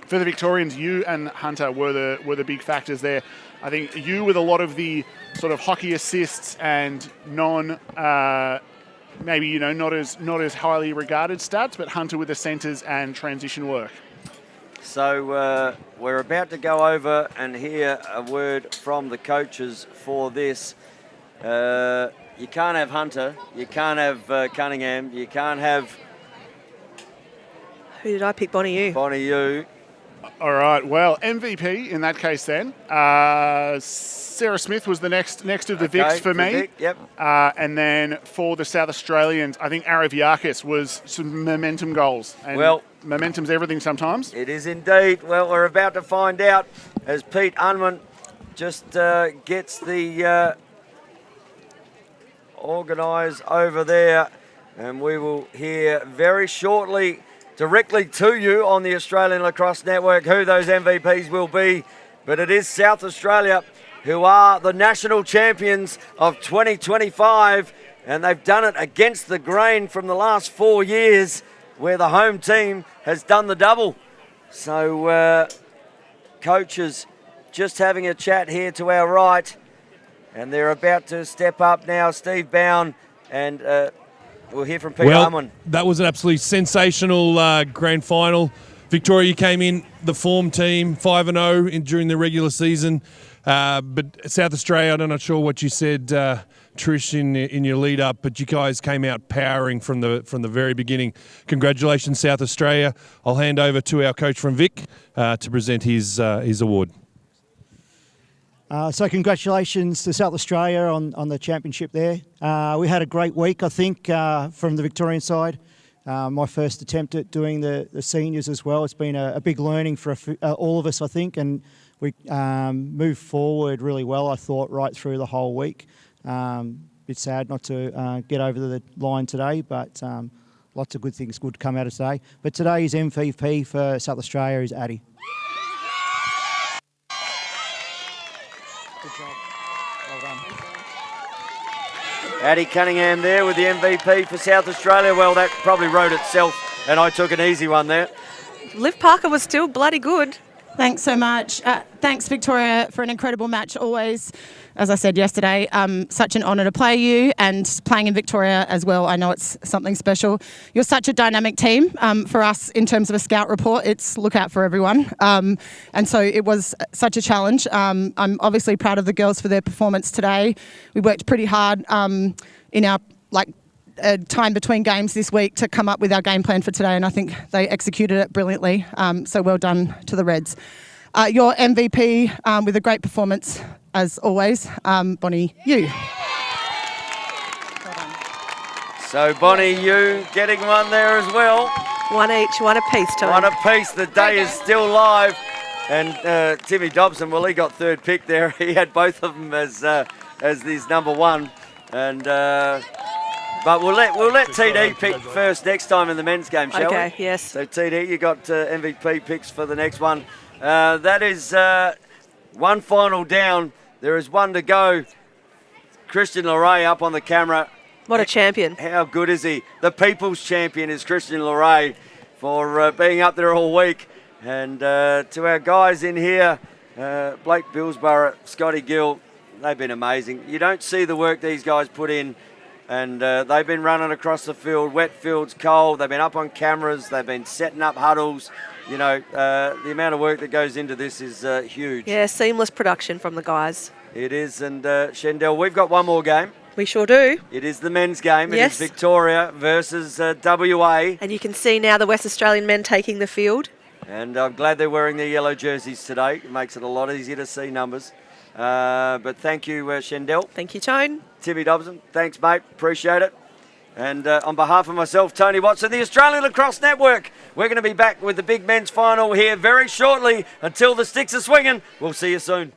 For the Victorians, Yu and Hunter were the big factors there. I think Yu with a lot of the sort of hockey assists and not as highly regarded stats, but Hunter with the centres and transition work. So we're about to go over and hear a word from the coaches for this. You can't have Hunter, you can't have Cunningham, you can't have... Who did I pick? Bonnie Yu. Bonnie Yu. All right, well, MVP in that case then. Sarah Smith was the next of the Vics for me. Vic, yep. And then for the South Australians, I think Araviakis was some momentum goals. And momentum's everything sometimes. It is indeed. Well, we're about to find out as Pete Unwin just gets the organised over there. And we will hear very shortly directly to you on the Australian Lacrosse Network who those MVPs will be. But it is South Australia who are the national champions of 2025, and they've done it against the grain from the last 4 years. where the home team has done the double. So coaches just having a chat here to our right, and they're about to step up now. Steve Bowen, and we'll hear from Peter Unwin. That was an absolutely sensational grand final. Victoria, you came in the form team 5-0 during the regular season, but South Australia, I'm not sure what you said, Trish, in your lead up, but you guys came out powering from the very beginning. Congratulations, South Australia. I'll hand over to our coach from Vic to present his award. So congratulations to South Australia on the championship there. We had a great week, I think, from the Victorian side. My first attempt at doing the seniors as well. It's been a big learning for all of us, I think, and we moved forward really well, I thought, right through the whole week. Bit sad not to get over the line today, but lots of good things would come out of today. But today's MVP for South Australia is Addie. Good job. Well done. Addie Cunningham there with the MVP for South Australia. Well, that probably wrote itself, and I took an easy one there. Liv Parker was still bloody good. Thanks so much. Thanks, Victoria, for an incredible match always. As I said yesterday, such an honour to play you, and playing in Victoria as well. I know it's something special. You're such a dynamic team. For us, in terms of a scout report, it's look out for everyone. And so it was such a challenge. I'm obviously proud of the girls for their performance today. We worked pretty hard in our time between games this week to come up with our game plan for today, and I think they executed it brilliantly. So well done to the Reds. Your MVP with a great performance, as always, Bonnie Yu. Well done. So Bonnie Yu getting one there as well. One each, one apiece, Tony. One apiece. The day is still live. And Timmy Dobson, well, he got third pick there. He had both of them as his number one. And but we'll let TD pick first next time in the men's game, shall we? Okay, yes. So TD, you got MVP picks for the next one. That is one final down. There is one to go. Christian Leray up on the camera. What a champion. How good is he? The people's champion is Christian Leray for being up there all week. And to our guys in here, Blake Billsborough, Scotty Gill, they've been amazing. You don't see the work these guys put in. And they've been running across the field, wet fields, cold. They've been up on cameras. They've been setting up huddles. You know, the amount of work that goes into this is huge. Yeah, seamless production from the guys. It is. And Shendell, we've got one more game. We sure do. It is the men's game. Yes. It is Victoria versus WA. And you can see now the West Australian men taking the field. And I'm glad they're wearing their yellow jerseys today. It makes it a lot easier to see numbers. But thank you, Shendell. Thank you, Tone. Timmy Dobson, thanks, mate. Appreciate it. And on behalf of myself, Tony Watson, the Australian Lacrosse Network, we're going to be back with the big men's final here very shortly. Until the sticks are swinging, we'll see you soon.